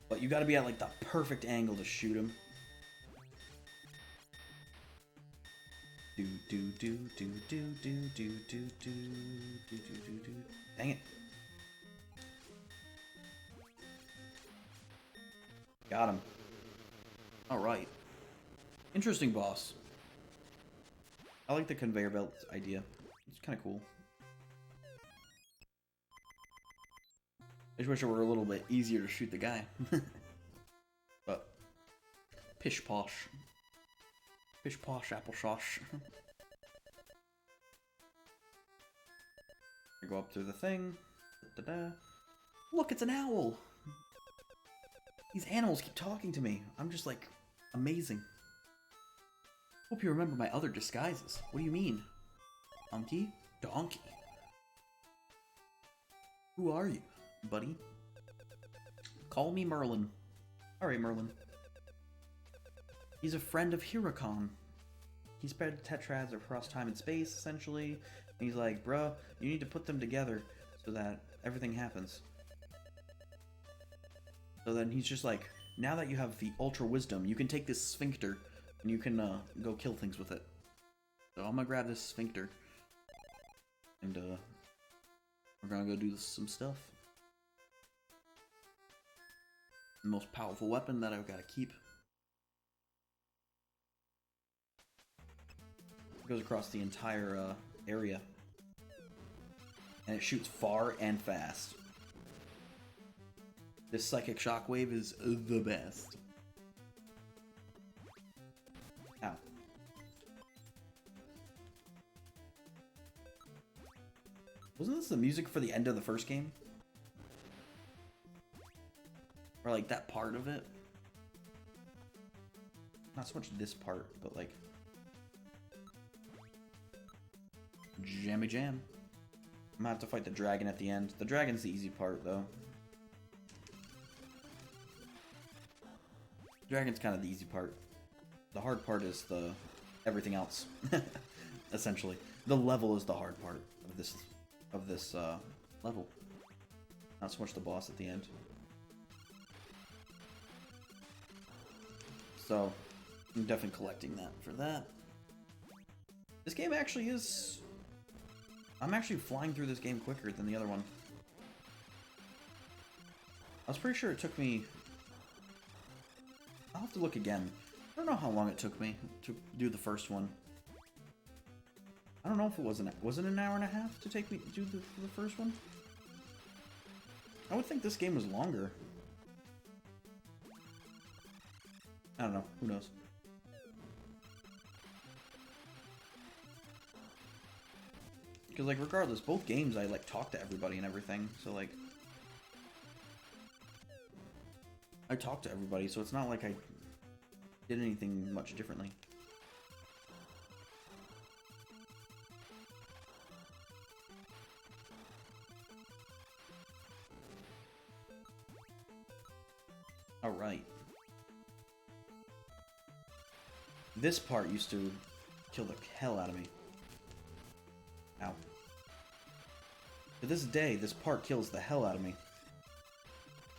But you gotta be at like the perfect angle to shoot him. Do do do do do do do do do do do do. Dang it. Got him. Alright. Interesting boss. I like the conveyor belt idea. It's kinda cool. I just wish it were a little bit easier to shoot the guy. But pish posh. Pish posh applesauce. I go up to the thing. Da-da-da. Look, it's an owl! These animals keep talking to me. I'm just like, amazing. Hope you remember my other disguises. What do you mean? Monkey? Donkey? Who are you, buddy? Call me Merlin. Alright, Merlin. He's a friend of Hirocon. He spread tetrads across time and space, essentially. And he's like, bruh, you need to put them together so that everything happens. So then he's just like, now that you have the Ultra Wisdom, you can take this sphincter and you can go kill things with it. So I'm gonna grab this sphincter. And we're gonna go do some stuff. The most powerful weapon that I've gotta keep. It goes across the entire area. And it shoots far and fast. This psychic shockwave is the best. Ow. Wasn't this the music for the end of the first game? Or like that part of it? Not so much this part, but like... Jammy jam. I'm gonna have to fight the dragon at the end. The dragon's the easy part, though. Dragon's kind of the easy part. The hard part is the everything else. Essentially, the level is the hard part of this level. Not so much the boss at the end. So, I'm definitely collecting that for that. This game actually is... I'm actually flying through this game quicker than the other one. I was pretty sure it took me... I'll have to look again. I don't know how long it took me to do the first one. I don't know if it was an hour and a half to take me to do the first one? I would think this game was longer. I don't know. Who knows? Because, like, regardless, both games I, like, talk to everybody and everything, so, like... I talk to everybody, so it's not like I did anything much differently. Alright. This part used to kill the hell out of me. Ow. To this day, this part kills the hell out of me.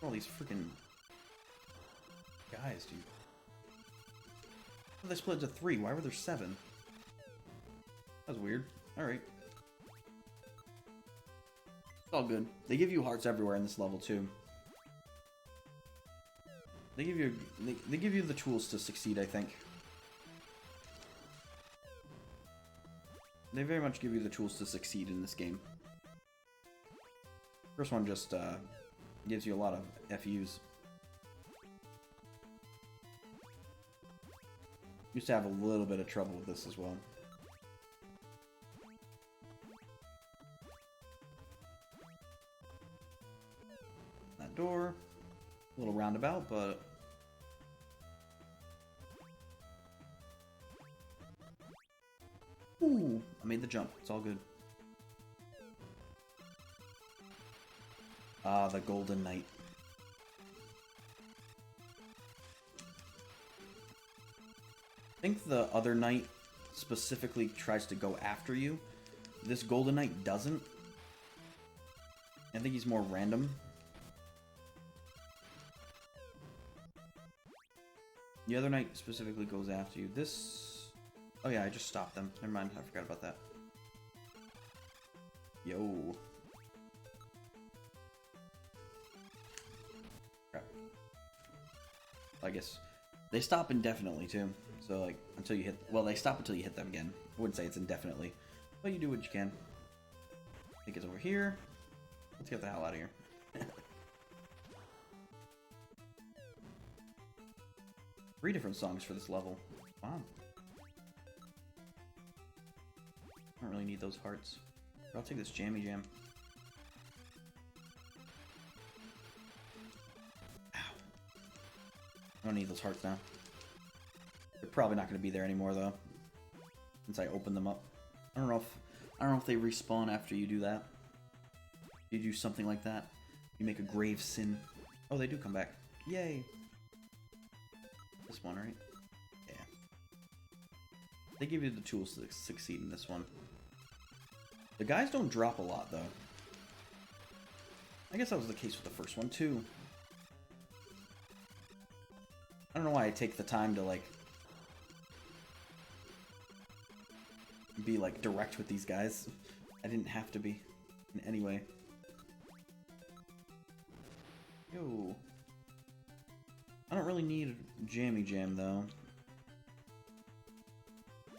All these freaking guys, dude. Well, they split into 3. Why were there 7? That was weird. Alright. It's all good. They give you hearts everywhere in this level, too. They give you the tools to succeed, I think. They very much give you the tools to succeed in this game. First one just gives you a lot of FUs. Used to have a little bit of trouble with this as well. That door. A little roundabout, but... Ooh, I made the jump. It's all good. Ah, the Golden Knight. I think the other knight specifically tries to go after you. This Golden Knight doesn't. I think he's more random. The other knight specifically goes after you. This... Oh yeah, I just stopped them. Never mind, I forgot about that. Yo. Crap. I guess they stop indefinitely too. So like until you hit, well, they stop until you hit them again. I wouldn't say it's indefinitely, but you do what you can. I think it's over here. Let's get the hell out of here. 3 different songs for this level. Wow. I don't really need those hearts. But I'll take this Jammy Jam. Ow. I don't need those hearts now. They're probably not going to be there anymore though, since I opened them up. I don't know if they respawn after you do that. You do something like that, you make a grave sin. Oh, they do come back. Yay. This one, right? Yeah. They give you the tools to succeed in this one. The guys don't drop a lot, though. I guess that was the case with the first one, too. I don't know why I take the time to, like, be, like, direct with these guys. I didn't have to be in any way. Yo. I don't really need a jammy jam, though.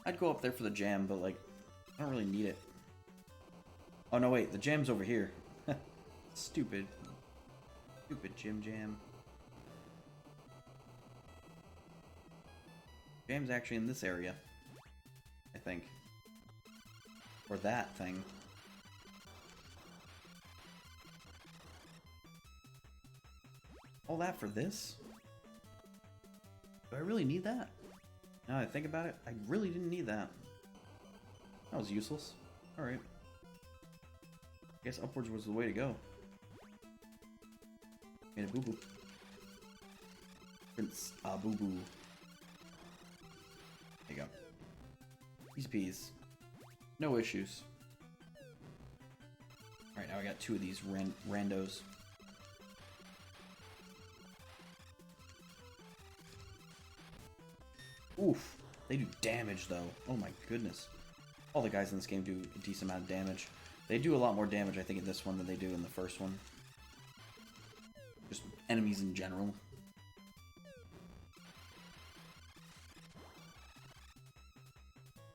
I'd go up there for the jam, but, like, I don't really need it. Oh, no, wait. The jam's over here. Stupid. Stupid jam. Jam's actually in this area. I think. Or that thing. All that for this? Do I really need that? Now that I think about it, I really didn't need that. That was useless. Alright. I guess upwards was the way to go. Made a boo-boo. Prince boo-boo. There you go. These peas. No issues. Alright, now I got two of these randos. Oof. They do damage, though. Oh my goodness. All the guys in this game do a decent amount of damage. They do a lot more damage, I think, in this one than they do in the first one. Just enemies in general.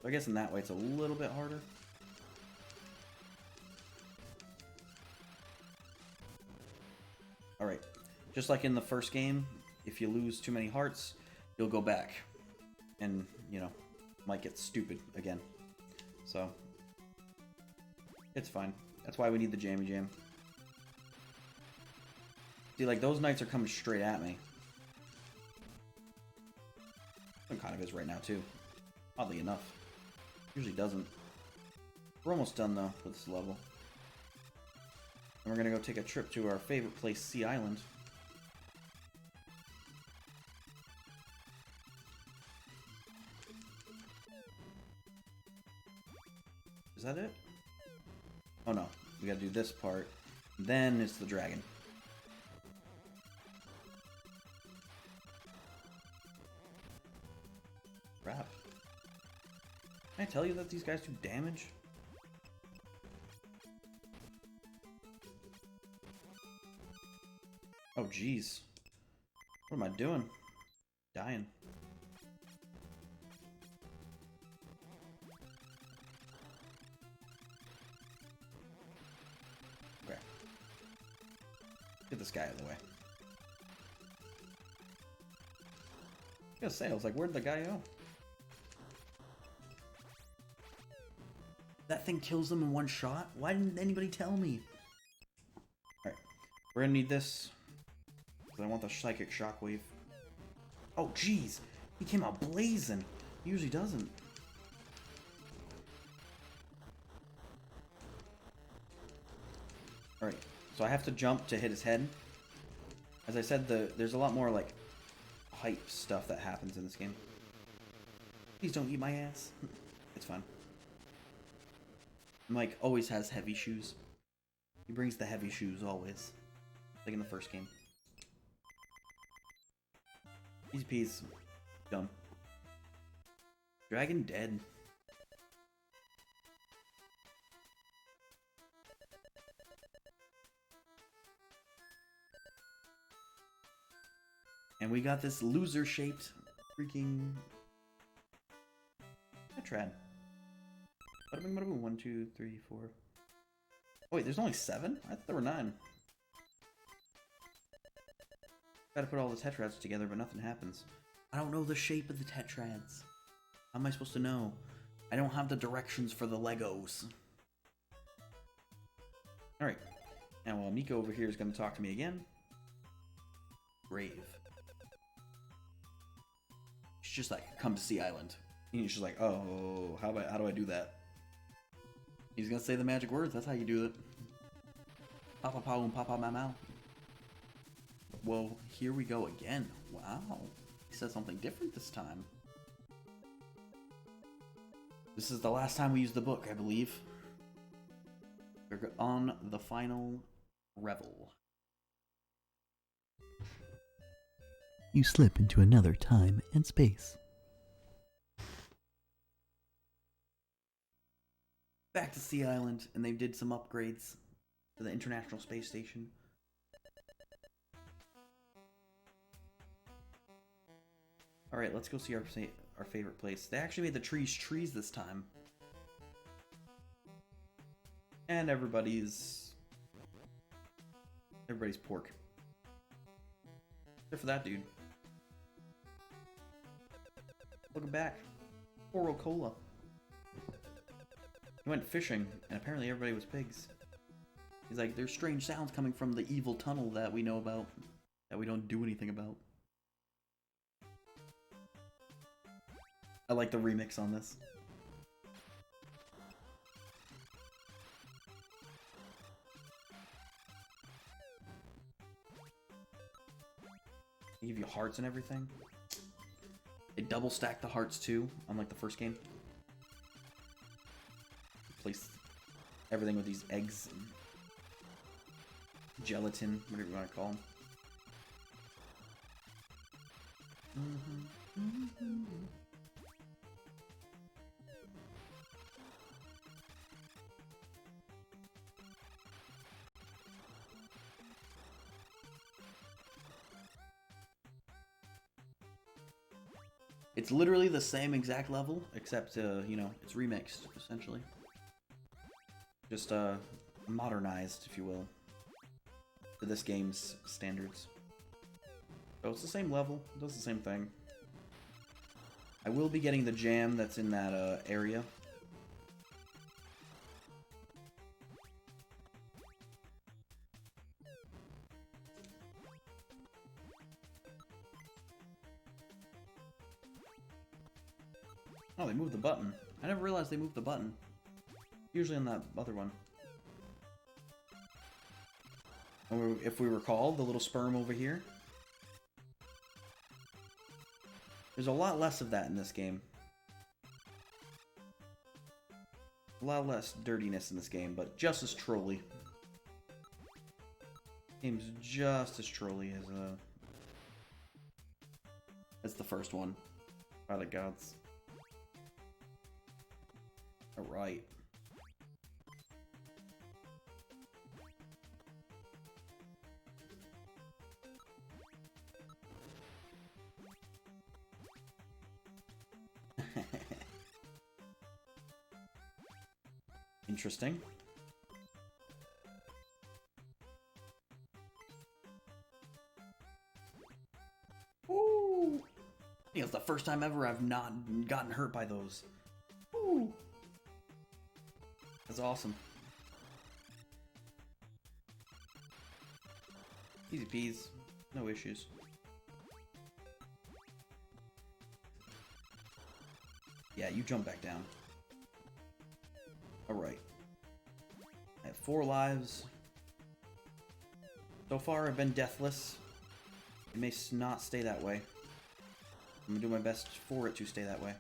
So I guess in that way it's a little bit harder. Alright. Just like in the first game, if you lose too many hearts, you'll go back. And, you know, might get stupid again. So, it's fine. That's why we need the jammy jam. See, like, those knights are coming straight at me. It kind of is right now, too. Oddly enough. Usually doesn't. We're almost done, though, with this level. And we're gonna go take a trip to our favorite place, Sea Island. Is that it? Oh no, we gotta do this part. Then it's the dragon. Crap. Can I tell you that these guys do damage? Oh jeez. What am I doing? Dying. Get this guy out of the way. I was gonna say, I was like, where'd the guy go? That thing kills them in one shot? Why didn't anybody tell me? Alright. We're gonna need this. Because I want the psychic shockwave. Oh, jeez. He came out blazing. He usually doesn't. Alright. So I have to jump to hit his head. As I said, there's a lot more, like, hype stuff that happens in this game. Please don't eat my ass. It's fine. Mike always has heavy shoes. He brings the heavy shoes, always. Like in the first game. These peas. Dumb. Dragon dead. And we got this loser-shaped freaking tetrad. Bada bing, bada boom. 1, 2, 3, 4. Oh wait, there's only 7? I thought there were 9. Gotta put all the tetrads together, but nothing happens. I don't know the shape of the tetrads. How am I supposed to know? I don't have the directions for the Legos. Alright. Now, Miko over here is going to talk to me again. Brave. She's just like, come to Sea Island. And she's like, oh, how do I do that? He's gonna say the magic words, that's how you do it. Papa pow and papa mau mau. Well, here we go again. Wow. says something different this time. This is the last time we use the book, I believe. We're on the final revel. You slip into another time and space. Back to Sea Island, and they did some upgrades to the International Space Station. Alright, let's go see our favorite place. They actually made the trees this time. And everybody's pork. Except for that dude. Looking back. Poor old Cola. He went fishing, and apparently everybody was pigs. He's like, there's strange sounds coming from the evil tunnel that we know about, that we don't do anything about. I like the remix on this. They give you hearts and everything. They double stack the hearts too, unlike the first game. Place everything with these eggs and gelatin, whatever you want to call them. It's literally the same exact level, except, you know, it's remixed, essentially. Just, modernized, if you will, to this game's standards. So it's the same level, it does the same thing. I will be getting the jam that's in that, area. Oh, they moved the button. I never realized they moved the button. Usually on that other one. And if we recall, the little sperm over here. There's a lot less of that in this game. A lot less dirtiness in this game, but just as trolly. Game's just as trolly as the first one. By the gods. Alright. Interesting. Ooh! I think it's the first time ever I've not gotten hurt by those. Ooh! That's awesome. Easy peas. No issues. Yeah, you jump back down. Alright. I have 4 lives. So far, I've been deathless. It may not stay that way. I'm gonna do my best for it to stay that way.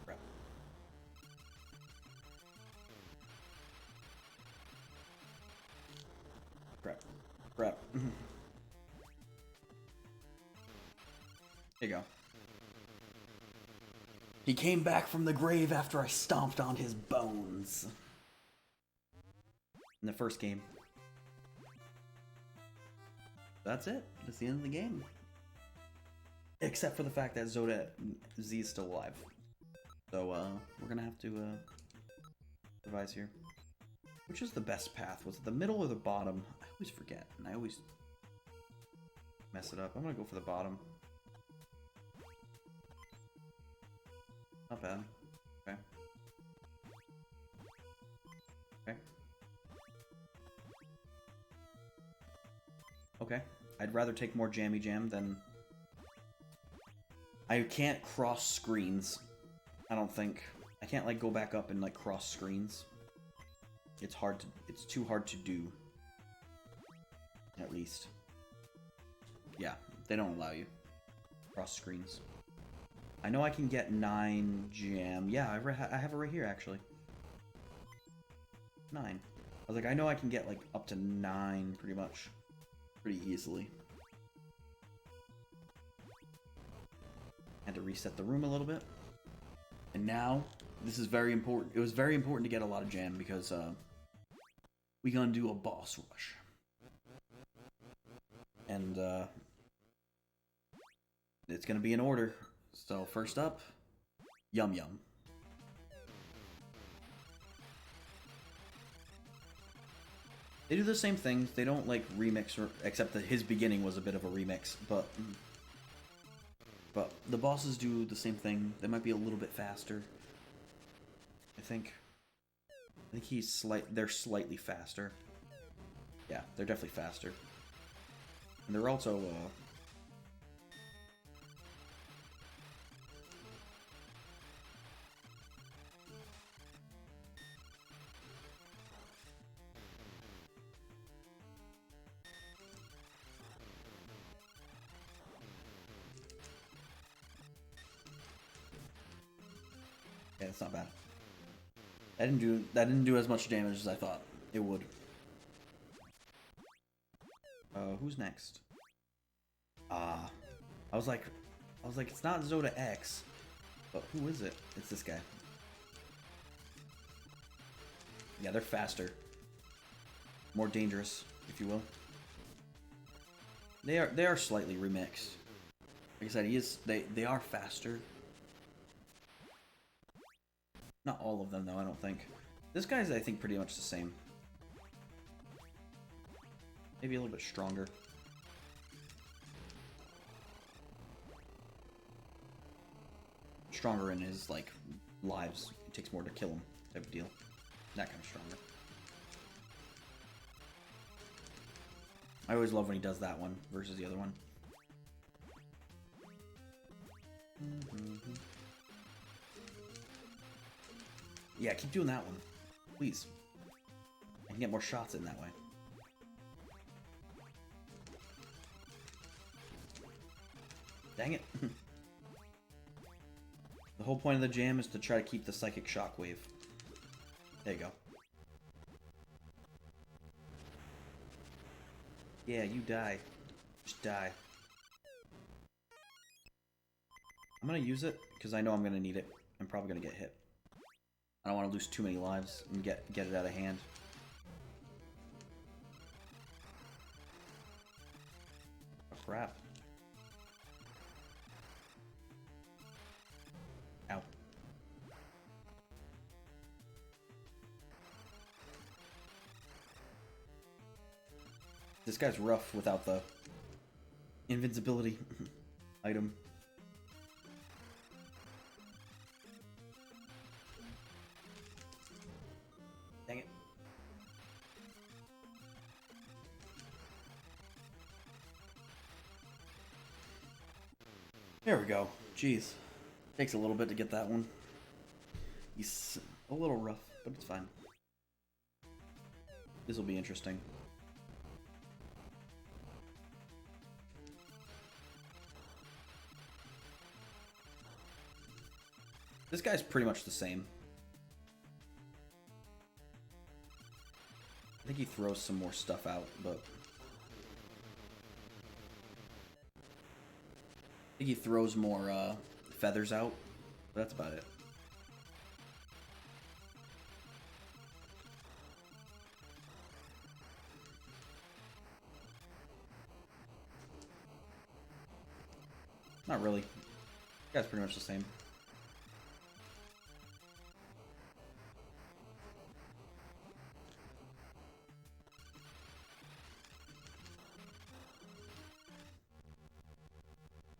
Crap. Crap. Crap. There you go. He came back from the grave after I stomped on his bones. In the first game. That's it. That's the end of the game. Except for the fact that Zoda Z is still alive. So, we're gonna have to, revise here. Which is the best path? Was it the middle or the bottom? I always forget, and I always mess it up. I'm gonna go for the bottom. Not bad. Okay. Okay. Okay. I'd rather take more jammy jam than... I can't cross screens. I don't think. I can't like go back up and like cross screens. It's hard to, it's too hard to do. At least. Yeah, they don't allow you. Cross screens. I know I can get 9 gem. Yeah, I have it right here actually. 9. I was like, I know I can get like up to 9 pretty much. Pretty easily. Had to reset the room a little bit. And now, this is very important. It was very important to get a lot of gem because we gonna do a boss rush. And it's gonna be in order. So first up, Yum Yum. They do the same things. They don't like remix, or except that his beginning was a bit of a remix. But the bosses do the same thing. They might be a little bit faster. I think they're slightly faster. Yeah, they're definitely faster. And they're also yeah, it's not bad. That didn't do as much damage as I thought it would. Who's next? I was like, it's not Zoda X, but who is it? It's this guy. Yeah, they're faster, more dangerous, if you will. They are slightly remixed. Like I said, they are faster. Not all of them though, I don't think. This guy's, I think, pretty much the same. Maybe a little bit stronger. Stronger in his, like, lives. It takes more to kill him, type of deal. That kind of stronger. I always love when he does that one versus the other one. Yeah, keep doing that one. Please. I can get more shots in that way. Dang it. The whole point of the jam is to try to keep the psychic shockwave. There you go. Yeah, you die. Just die. I'm gonna use it because I know I'm gonna need it. I'm probably gonna get hit. I don't want to lose too many lives and get it out of hand. Oh, crap. Ow. This guy's rough without the invincibility item. Dang it. There we go. Jeez. Takes a little bit to get that one. He's a little rough, but it's fine. This will be interesting. This guy's pretty much the same. I think he throws some more stuff out, but I think he throws more feathers out, but that's about it. Not really. This guy's pretty much the same.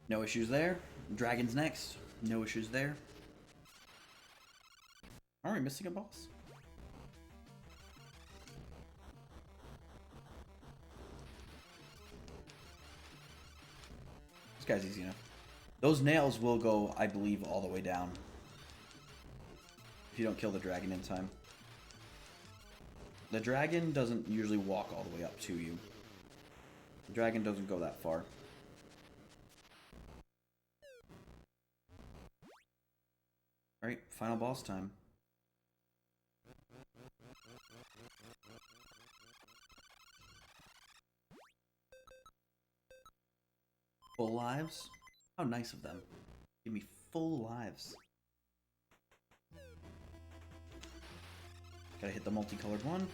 No issues there. Dragon's next. No issues there. Are we missing a boss? This guy's easy enough. Those nails will go, I believe, all the way down. if you don't kill the dragon in time. The dragon doesn't usually walk all the way up to you. The dragon doesn't go that far. Alright, final boss time. Full lives? How nice of them. Give me full lives. Gotta hit the multicolored one.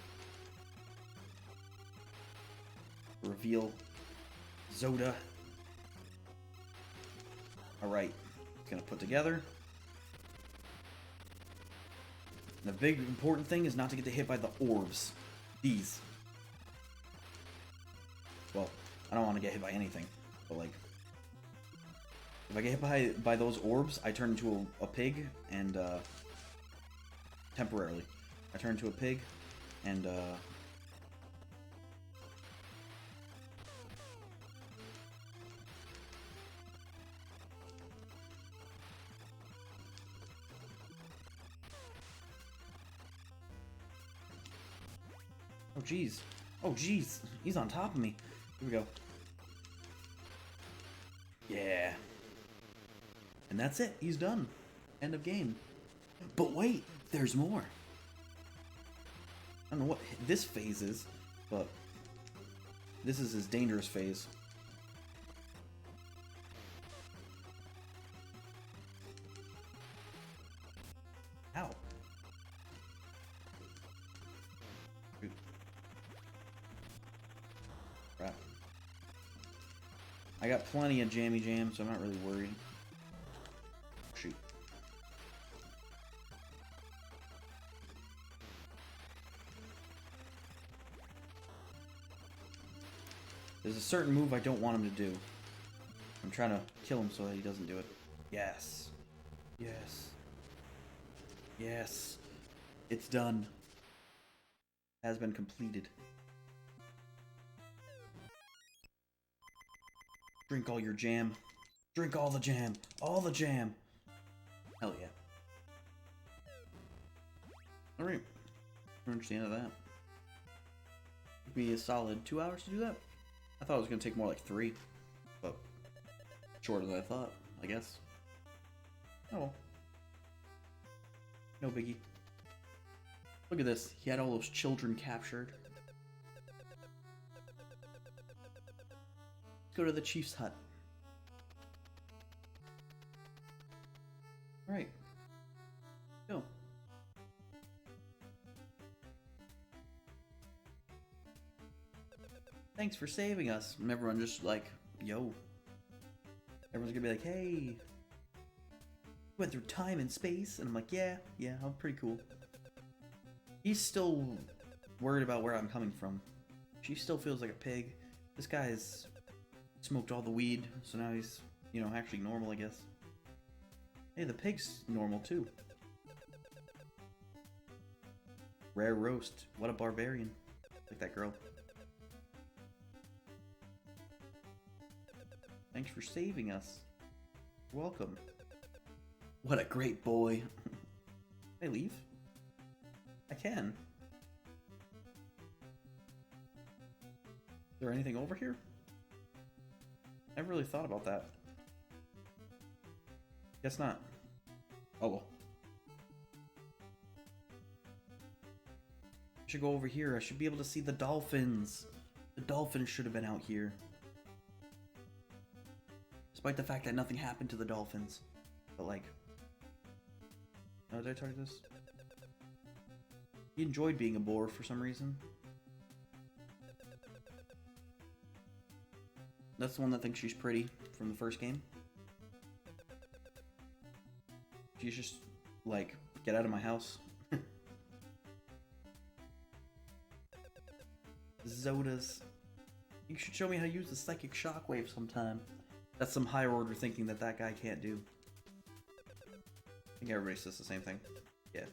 Reveal Zoda. Alright, it's gonna put together. The big important thing is not to get hit by the orbs. These. Well, I don't want to get hit by anything, but like, if I get hit by those orbs, I turn into a pig, and temporarily. I turn into a pig, and oh jeez. Oh jeez. He's on top of me. Here we go. Yeah. And that's it. He's done. End of game. But wait, there's more. I don't know what this phase is, but this is his dangerous phase. Ow. Crap. I got plenty of jammy jams, so I'm not really worried. Shoot. There's a certain move I don't want him to do. I'm trying to kill him so that he doesn't do it. Yes. Yes. Yes. It's done. Has been completed. Drink all your jam. Drink all the jam. All the jam. Hell yeah. Alright. Pretty much the end of that. Took me a solid 2 hours to do that. I thought it was going to take more like 3. But shorter than I thought, I guess. Oh well. No biggie. Look at this. He had all those children captured. Let's go to the chief's hut. Alright. Go. Thanks for saving us. And everyone just like, yo. Everyone's gonna be like, hey. Went through time and space. And I'm like, yeah, I'm pretty cool. He's still worried about where I'm coming from. She still feels like a pig. This guy's smoked all the weed, so now he's, you know, actually normal, I guess. Hey, the pig's normal too. Rare roast. What a barbarian. Like that girl. Thanks for saving us. You're welcome. What a great boy. Can I leave? I can. Is there anything over here? I never really thought about that. Guess not. Oh well. I should go over here. I should be able to see the dolphins. The dolphins should have been out here. Despite the fact that nothing happened to the dolphins. But like... Oh, did I target this? He enjoyed being a boar for some reason. That's the one that thinks she's pretty from the first game. She's just like, get out of my house. Zodas. You should show me how to use the psychic shockwave sometime. That's some higher order thinking that that guy can't do. I think everybody says the same thing. Yeah.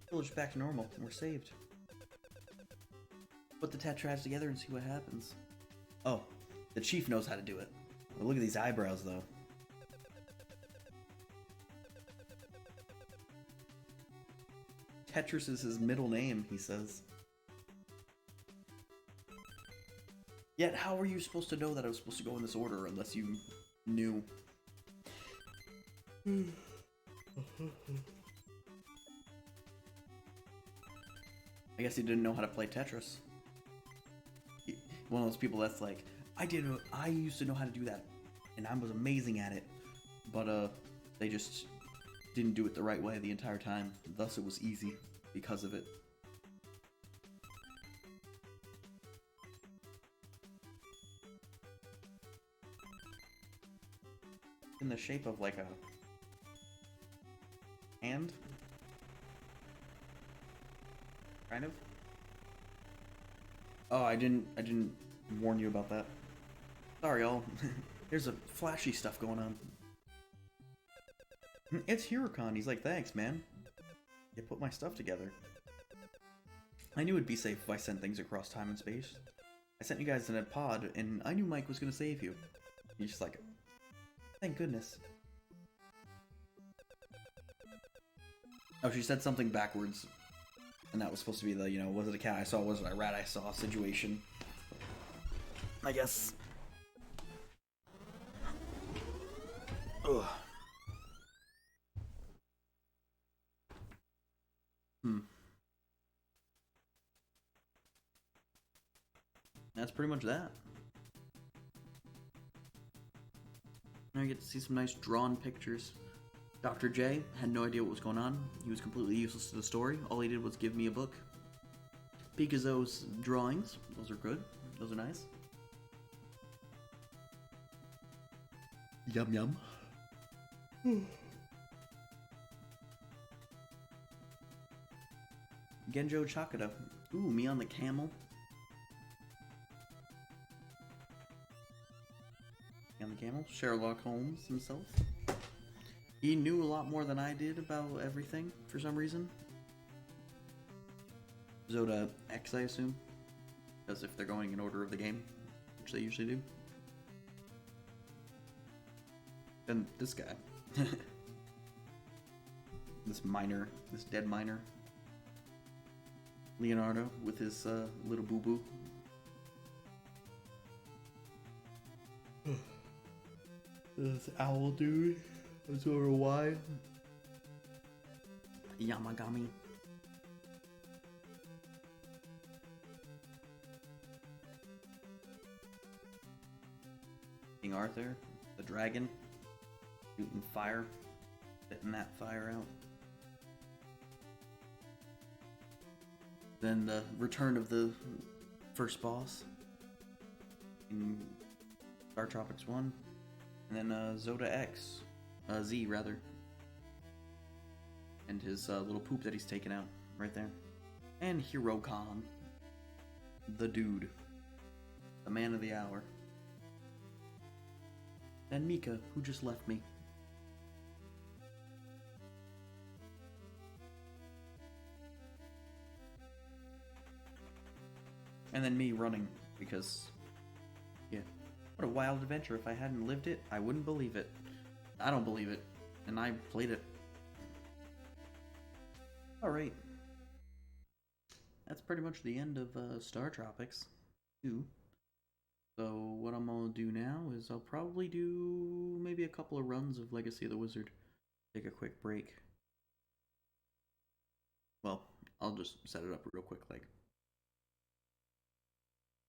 Village back to normal. We're saved. Put the tetrads together and see what happens. Oh, the chief knows how to do it. But look at these eyebrows, though. Tetris is his middle name, he says. Yet, how were you supposed to know that I was supposed to go in this order unless you knew? I guess he didn't know how to play Tetris. One of those people that's like, I used to know how to do that, and I was amazing at it, but they just didn't do it the right way the entire time. Thus, it was easy because of it. In the shape of like a hand, kind of. Oh, I didn't warn you about that. Sorry, y'all. There's a flashy stuff going on. It's Huracan. He's like, thanks, man. You put my stuff together. I knew it'd be safe if I sent things across time and space. I sent you guys in a pod, and I knew Mike was gonna save you. He's just like, thank goodness. Oh, she said something backwards. And that was supposed to be the, was it a cat I saw, was it a rat I saw situation. I guess. Ugh. That's pretty much that. Now you get to see some nice drawn pictures. Dr. J had no idea what was going on. He was completely useless to the story. All he did was give me a book. Picasso's drawings. Those are good. Those are nice. Yum yum. Genjo Chakada. Ooh, me on the camel. Me on the camel. Sherlock Holmes himself. He knew a lot more than I did about everything, for some reason. Zoda X, I assume. Because if they're going in order of the game, which they usually do. Then this guy. This miner, this dead miner. Leonardo with his little boo-boo. This owl dude. That's over why. Yamagami. King Arthur, the dragon, shooting fire, spitting that fire out. Then the return of the first boss in StarTropics 1, and then Zoda X. Z, rather. And his little poop that he's taken out, right there. And Huracan. The dude. The man of the hour. And Mika, who just left me. And then me running, because, yeah. What a wild adventure. If I hadn't lived it, I wouldn't believe it. I don't believe it, and I played it. Alright. That's pretty much the end of StarTropics 2. So what I'm gonna do now is I'll probably do maybe a couple of runs of Legacy of the Wizard. Take a quick break. Well, I'll just set it up real quick, like